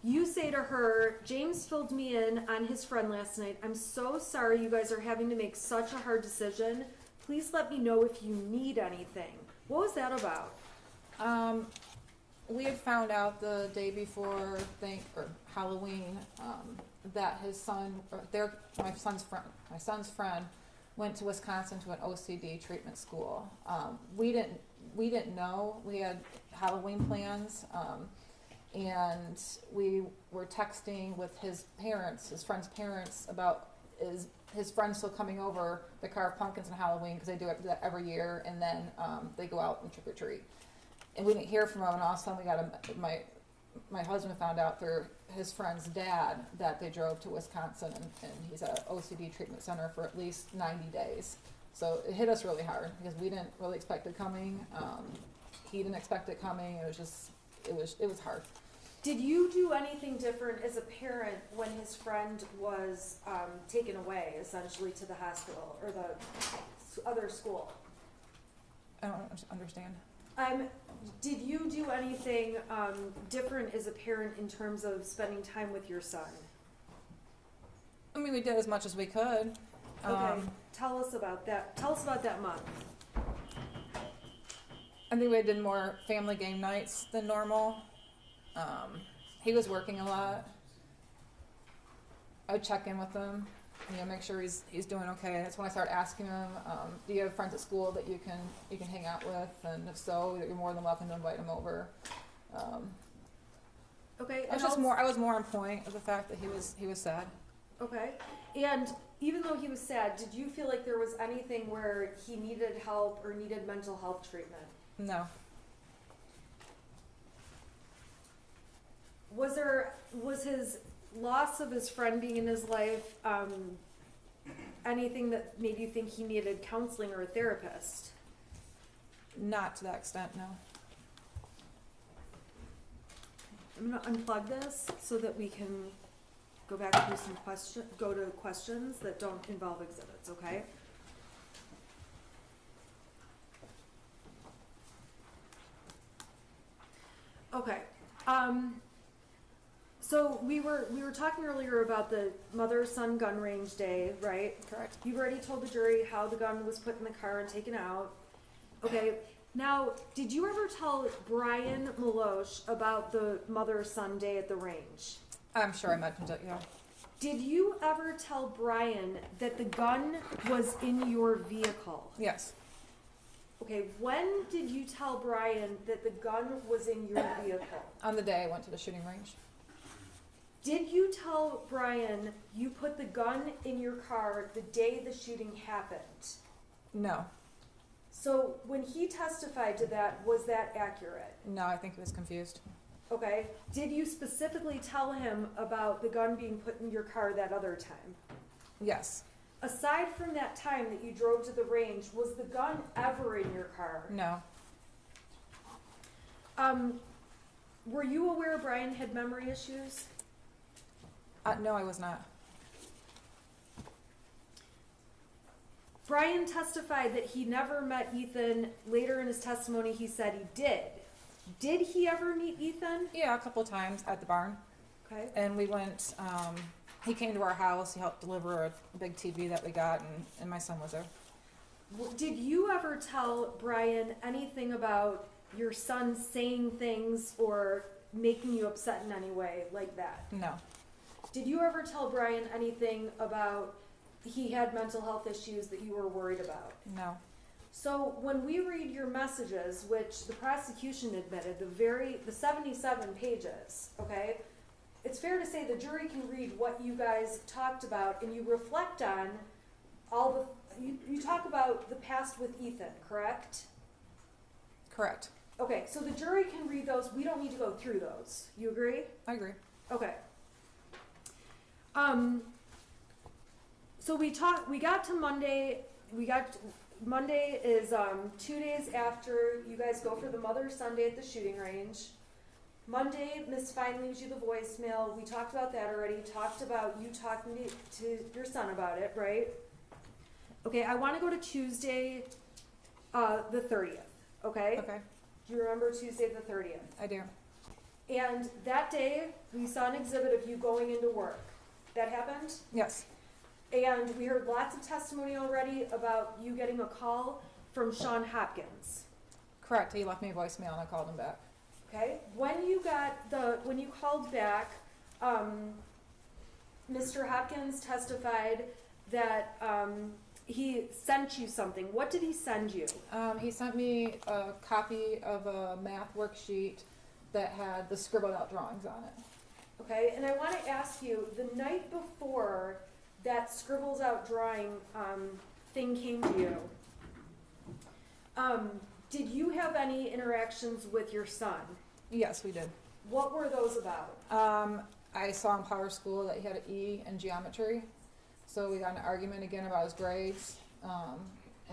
You say to her, James filled me in on his friend last night. I'm so sorry you guys are having to make such a hard decision. Please let me know if you need anything. What was that about? We had found out the day before Halloween that his son, my son's friend, went to Wisconsin to an OCD treatment school. We didn't know. We had Halloween plans, and we were texting with his friend's parents about his friend still coming over to carve pumpkins on Halloween because they do that every year, and then they go out and trick or treat. And we didn't hear from him, and all of a sudden we got my husband found out through his friend's dad that they drove to Wisconsin, and he's at an OCD treatment center for at least 90 days. So it hit us really hard because we didn't really expect it coming. He didn't expect it coming. It was hard. Did you do anything different as a parent when his friend was taken away, essentially, to the hospital or the other school? I don't understand. Did you do anything different as a parent in terms of spending time with your son? I mean, we did as much as we could. Okay, tell us about that. Tell us about that month. I think we did more family game nights than normal. He was working a lot. I would check in with him, make sure he's doing okay. That's when I started asking him, do you have friends at school that you can hang out with? And if so, you're more than welcome to invite him over. Okay. I was more on point of the fact that he was sad. Okay. And even though he was sad, did you feel like there was anything where he needed help or needed mental health treatment? No. Was his loss of his friend being in his life anything that made you think he needed counseling or a therapist? Not to that extent, no. I'm gonna unplug this so that we can go back and go to questions that don't involve exhibits, okay? Okay. So we were talking earlier about the mother-son gun range day, right? Correct. You've already told the jury how the gun was put in the car and taken out. Okay. Now, did you ever tell Brian Maloche about the mother-son day at the range? I'm sure I mentioned it, yeah. Did you ever tell Brian that the gun was in your vehicle? Yes. Okay, when did you tell Brian that the gun was in your vehicle? On the day I went to the shooting range. Did you tell Brian you put the gun in your car the day the shooting happened? No. So when he testified to that, was that accurate? No, I think he was confused. Okay. Did you specifically tell him about the gun being put in your car that other time? Yes. Aside from that time that you drove to the range, was the gun ever in your car? No. Were you aware Brian had memory issues? No, I was not. Brian testified that he never met Ethan. Later in his testimony, he said he did. Did he ever meet Ethan? Yeah, a couple of times at the barn. Okay. And we went, he came to our house, he helped deliver a big TV that we got, and my son was there. Did you ever tell Brian anything about your son saying things or making you upset in any way like that? No. Did you ever tell Brian anything about he had mental health issues that you were worried about? No. So when we read your messages, which the prosecution admitted, the 77 pages, okay, it's fair to say the jury can read what you guys talked about and you reflect on all you talk about the past with Ethan, correct? Correct. Okay, so the jury can read those. We don't need to go through those. You agree? I agree. Okay. So we got to Monday. Monday is 2 days after you guys go for the Mother Sunday at the shooting range. Monday, Miss Fine leaves you the voicemail. We talked about that already. Talked about you talking to your son about it, right? Okay, I want to go to Tuesday, the 30th. Okay? Okay. Do you remember Tuesday the 30th? I do. And that day, we saw an exhibit of you going into work. That happened? Yes. And we heard lots of testimony already about you getting a call from Sean Hopkins. Correct. He left me a voicemail and I called him back. Okay? When you called back, Mr. Hopkins testified that he sent you something. What did he send you? He sent me a copy of a math worksheet that had the scribbled out drawings on it. Okay, and I want to ask you, the night before that scribbles out drawing thing came to you, did you have any interactions with your son? Yes, we did. What were those about? I saw in Power School that he had an E in geometry, so we got in an argument again about his grades.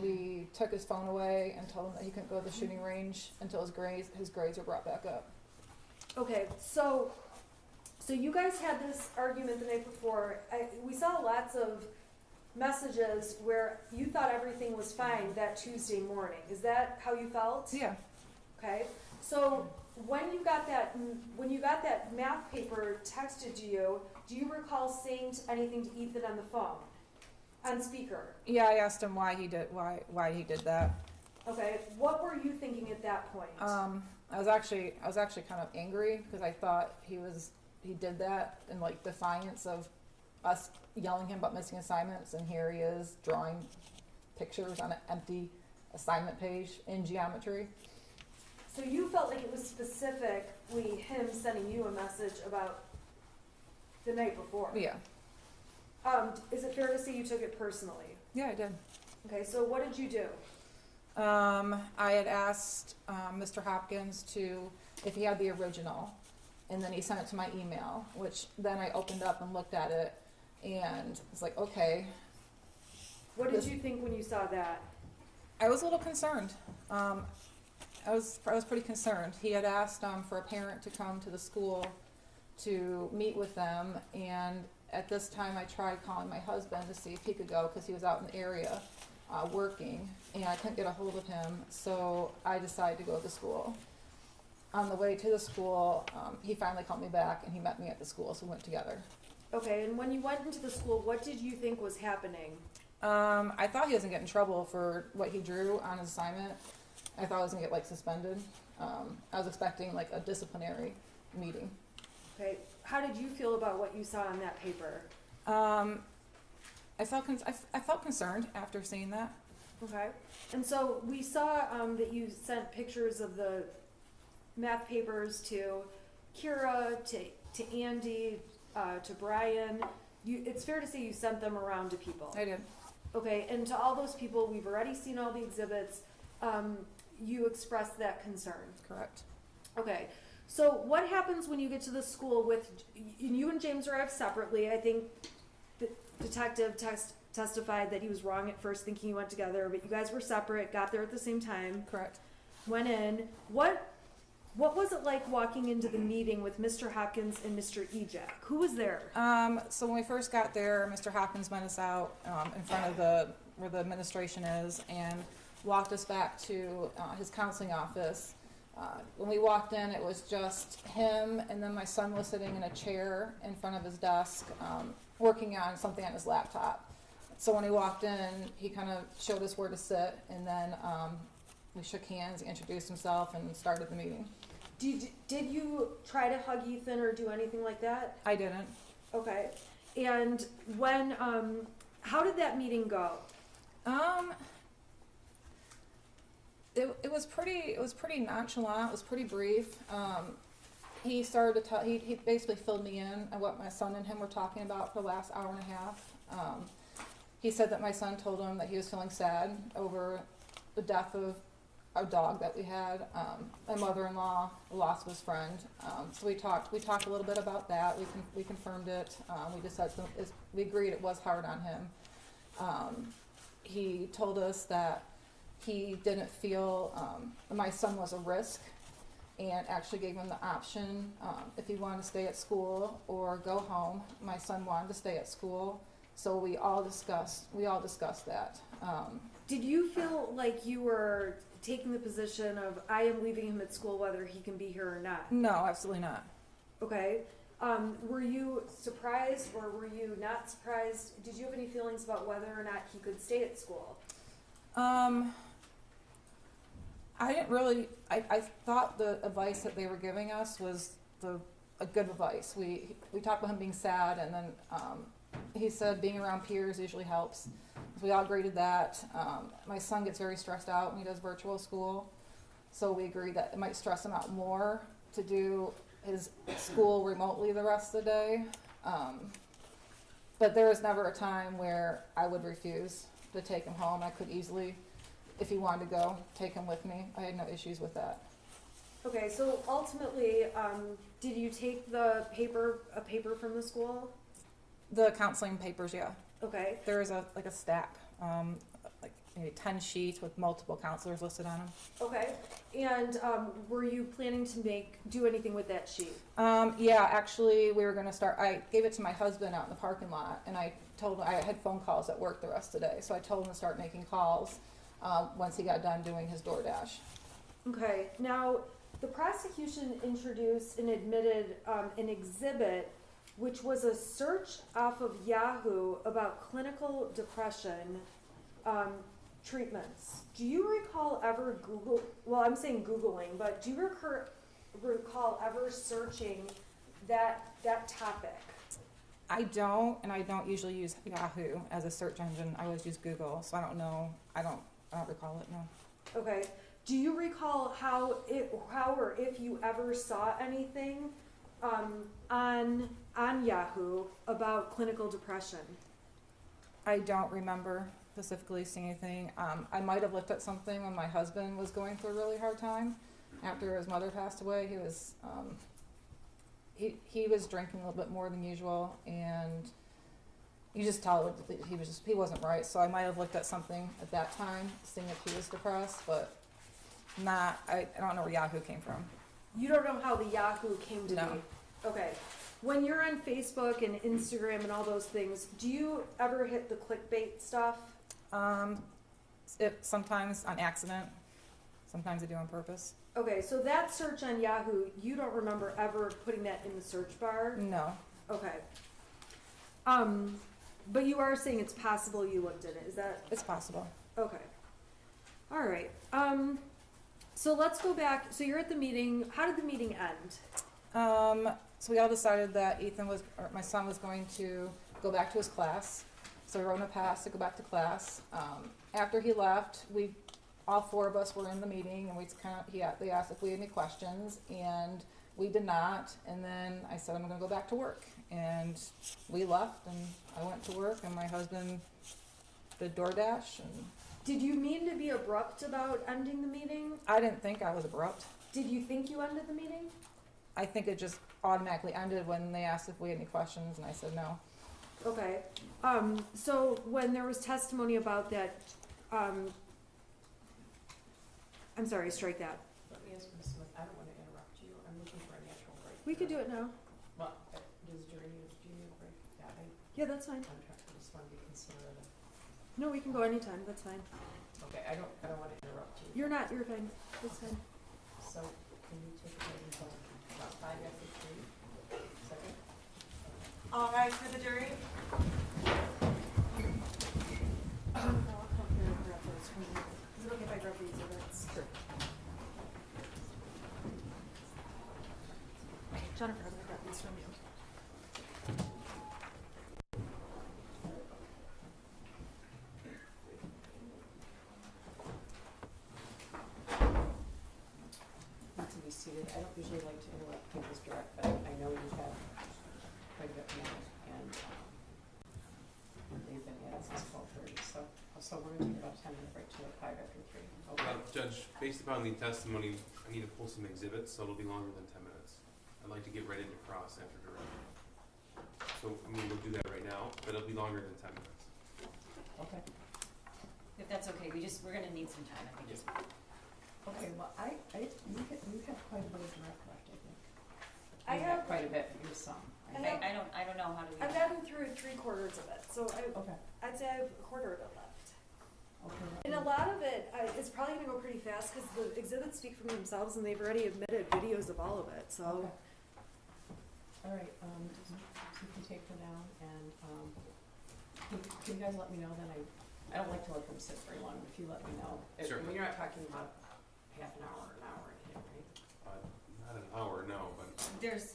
We took his phone away and told him that he couldn't go to the shooting range until his grades were brought back up. Okay, so you guys had this argument the night before. We saw lots of messages where you thought everything was fine that Tuesday morning. Is that how you felt? Yeah. Okay. So when you got that math paper texted to you, do you recall saying anything to Ethan on the phone, on speaker? Yeah, I asked him why he did that. Okay. What were you thinking at that point? I was actually kind of angry because I thought he did that in like defiance of us yelling him about missing assignments, and here he is drawing pictures on an empty assignment page in geometry. So you felt like it was specifically him sending you a message about the night before? Yeah. Is it fair to say you took it personally? Yeah, I did. Okay, so what did you do? I had asked Mr. Hopkins if he had the original, and then he sent it to my email, which then I opened up and looked at it, and it's like, okay. What did you think when you saw that? I was a little concerned. I was pretty concerned. He had asked for a parent to come to the school to meet with them, and at this time I tried calling my husband to see if he could go because he was out in the area working, and I couldn't get a hold of him, so I decided to go to the school. On the way to the school, he finally called me back, and he met me at the school, so we went together. Okay, and when you went into the school, what did you think was happening? I thought he was gonna get in trouble for what he drew on his assignment. I thought I was gonna get suspended. I was expecting a disciplinary meeting. Okay, how did you feel about what you saw on that paper? I felt concerned after seeing that. Okay, and so we saw that you sent pictures of the math papers to Kira, to Andy, to Brian. It's fair to say you sent them around to people. I did. Okay, and to all those people, we've already seen all the exhibits. You expressed that concern. Correct. Okay, so what happens when you get to the school with you and James arrived separately? I think the detective testified that he was wrong at first, thinking you went together, but you guys were separate. Got there at the same time. Correct. Went in. What What was it like walking into the meeting with Mr. Hopkins and Mr. Ejak? Who was there? So when we first got there, Mr. Hopkins met us out in front of where the administration is and walked us back to his counseling office. When we walked in, it was just him, and then my son was sitting in a chair in front of his desk working on something on his laptop. So when he walked in, he kind of showed us where to sit, and then we shook hands, he introduced himself, and started the meeting. Did you try to hug Ethan or do anything like that? I didn't. Okay. And when, how did that meeting go? It was pretty nonchalant. It was pretty brief. He started to tell. He basically filled me in on what my son and him were talking about for the last hour and a half. He said that my son told him that he was feeling sad over the death of a dog that we had. My mother-in-law, the loss of his friend. So we talked a little bit about that. We confirmed it. We just said we agreed it was hard on him. He told us that he didn't feel my son was a risk, and actually gave him the option if he wanted to stay at school or go home. My son wanted to stay at school, so we all discussed that. Did you feel like you were taking the position of, I am leaving him at school whether he can be here or not? No, absolutely not. Okay. Were you surprised or were you not surprised? Did you have any feelings about whether or not he could stay at school? I didn't really. I thought the advice that they were giving us was a good advice. We talked about him being sad, and then he said being around peers usually helps. So we all agreed to that. My son gets very stressed out when he does virtual school, so we agreed that it might stress him out more to do his school remotely the rest of the day. But there was never a time where I would refuse to take him home. I could easily, if he wanted to go, take him with me. I had no issues with that. Okay, so ultimately, did you take a paper from the school? The counseling papers, yeah. Okay. There is a stack, like maybe 10 sheets with multiple counselors listed on them. Okay. And were you planning to do anything with that sheet? Yeah, actually, we were going to start. I gave it to my husband out in the parking lot, and I told him I had phone calls at work the rest of the day, so I told him to start making calls once he got done doing his DoorDash. Okay. Now, the prosecution introduced and admitted an exhibit, which was a search off of Yahoo about clinical depression treatments. Do you recall ever Googling, but do you recall ever searching that topic? I don't, and I don't usually use Yahoo as a search engine. I always use Google, so I don't know. I don't recall it, no. Okay. Do you recall how or if you ever saw anything on Yahoo about clinical depression? I don't remember specifically seeing anything. I might have looked at something when my husband was going through a really hard time after his mother passed away. He was he was drinking a little bit more than usual, and you just tell he wasn't right. So I might have looked at something at that time, seeing if he was depressed, but not. I don't know where Yahoo came from. You don't know how the Yahoo came to No. be? Okay. When you're on Facebook and Instagram and all those things, do you ever hit the clickbait stuff? Sometimes on accident, sometimes I do on purpose. Okay, so that search on Yahoo, you don't remember ever putting that in the search bar? No. Okay. But you are saying it's possible you looked at it, is that? It's possible. Okay. All right. So let's go back. So you're at the meeting. How did the meeting end? So we all decided that my son was going to go back to his class. So we wrote him a pass to go back to class. After he left, all four of us were in the meeting, and they asked if we had any questions, and we did not. And then I said, I'm going to go back to work. And we left, and I went to work, and my husband did DoorDash. And Did you mean to be abrupt about ending the meeting? I didn't think I was abrupt. Did you think you ended the meeting? I think it just automatically ended when they asked if we had any questions, and I said no. Okay. So when there was testimony about that, I'm sorry, strike that. Let me ask Ms. Smith, I don't want to interrupt I'm looking for a natural break. We could do it now. Well, does jury need, do you need a break? Yeah, Yeah, that's fine. I just want to be considerate of, No, we can go anytime. That's fine. okay, I don't want to interrupt you. You're not. You're fine. That's fine. So, can you take it until about 5 after 3? Second? All right, for the jury. I'll come here and grab those from you. Is it okay if I grab these exhibits? Sure. Jennifer, I'm gonna grab these from you. Need to be seated. I don't usually like to interrupt people's direct, but I know you have quite a bit more, and they've been at it since 12:30. So we're going to take about a 10-minute break to 5 after 3. Okay. Judge, based upon the testimony, I need to pull some exhibits, so it'll be longer than 10 minutes. I'd like to get right into cross after direct. So, I mean, we'll do that right now, but it'll be longer than 10 minutes. Okay. If that's okay, we're gonna need some time, I think. Yes. Okay. Well, you have quite a bit of direct left, I think. I You have- quite a bit. You're some. I think. have- I don't know how to. I've gotten through 3/4 of it, so Okay. I'd say I have a quarter of it left. Okay. And a lot of it is probably going to go pretty fast because the exhibits speak for themselves, and they've already admitted videos of all of it. So. Okay. All right, so you can take her down, and can you guys let me know then? I don't like to let them sit very long, but if you let me know. Sure. I mean, you're not talking about half an hour or an hour or anything, right? Not an hour, no, but There's,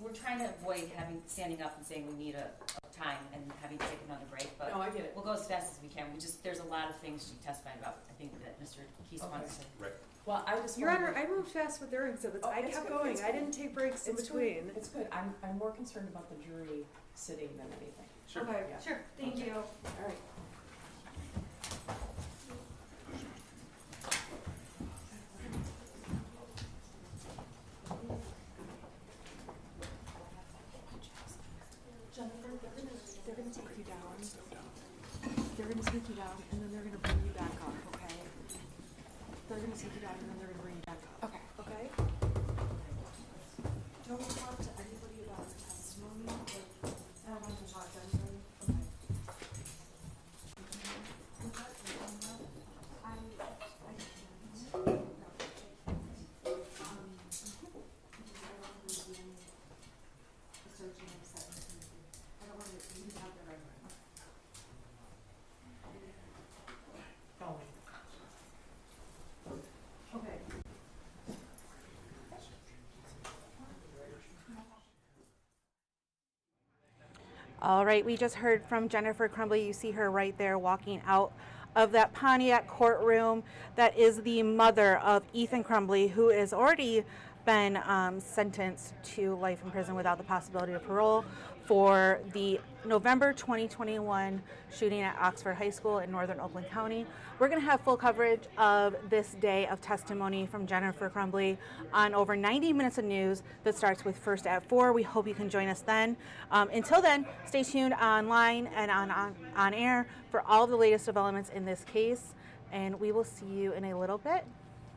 we're trying to avoid standing up and saying we need a time and having to take another break, but No, I get it. we'll go as fast as we can. There's a lot of things she testified about, I think that Mr. Keese wants to. right. Well, I just. Your wanted Honor, to- I moved fast with their exhibits. Oh, I it's kept good, going. it's I good. didn't take breaks in It's between. good. It's good. I'm more concerned about the jury sitting than anything. Sure. Okay. Yeah. Sure, thank Okay. you. All right. Jennifer, they're gonna take you down. They're gonna take you down, and then they're gonna bring you back up. Okay. They're gonna take you down, and then they're gonna bring you back up. Okay. Okay. Don't talk to anybody about the testimony. I don't want to talk to anybody. Okay. Oh. Okay. All right, we just heard from Jennifer Crumbley. You see her right there walking out of that Pontiac courtroom. That is the mother of Ethan Crumbley, who has already been sentenced to life in prison without the possibility of parole for the November 2021 shooting at Oxford High School in northern Oakland County. We're going to have full coverage of this day of testimony from Jennifer Crumbley on over 90 minutes of news that starts with First at 4. We hope you can join us then. Until then, stay tuned online and on air for all of the latest developments in this case, and we will see you in a little bit.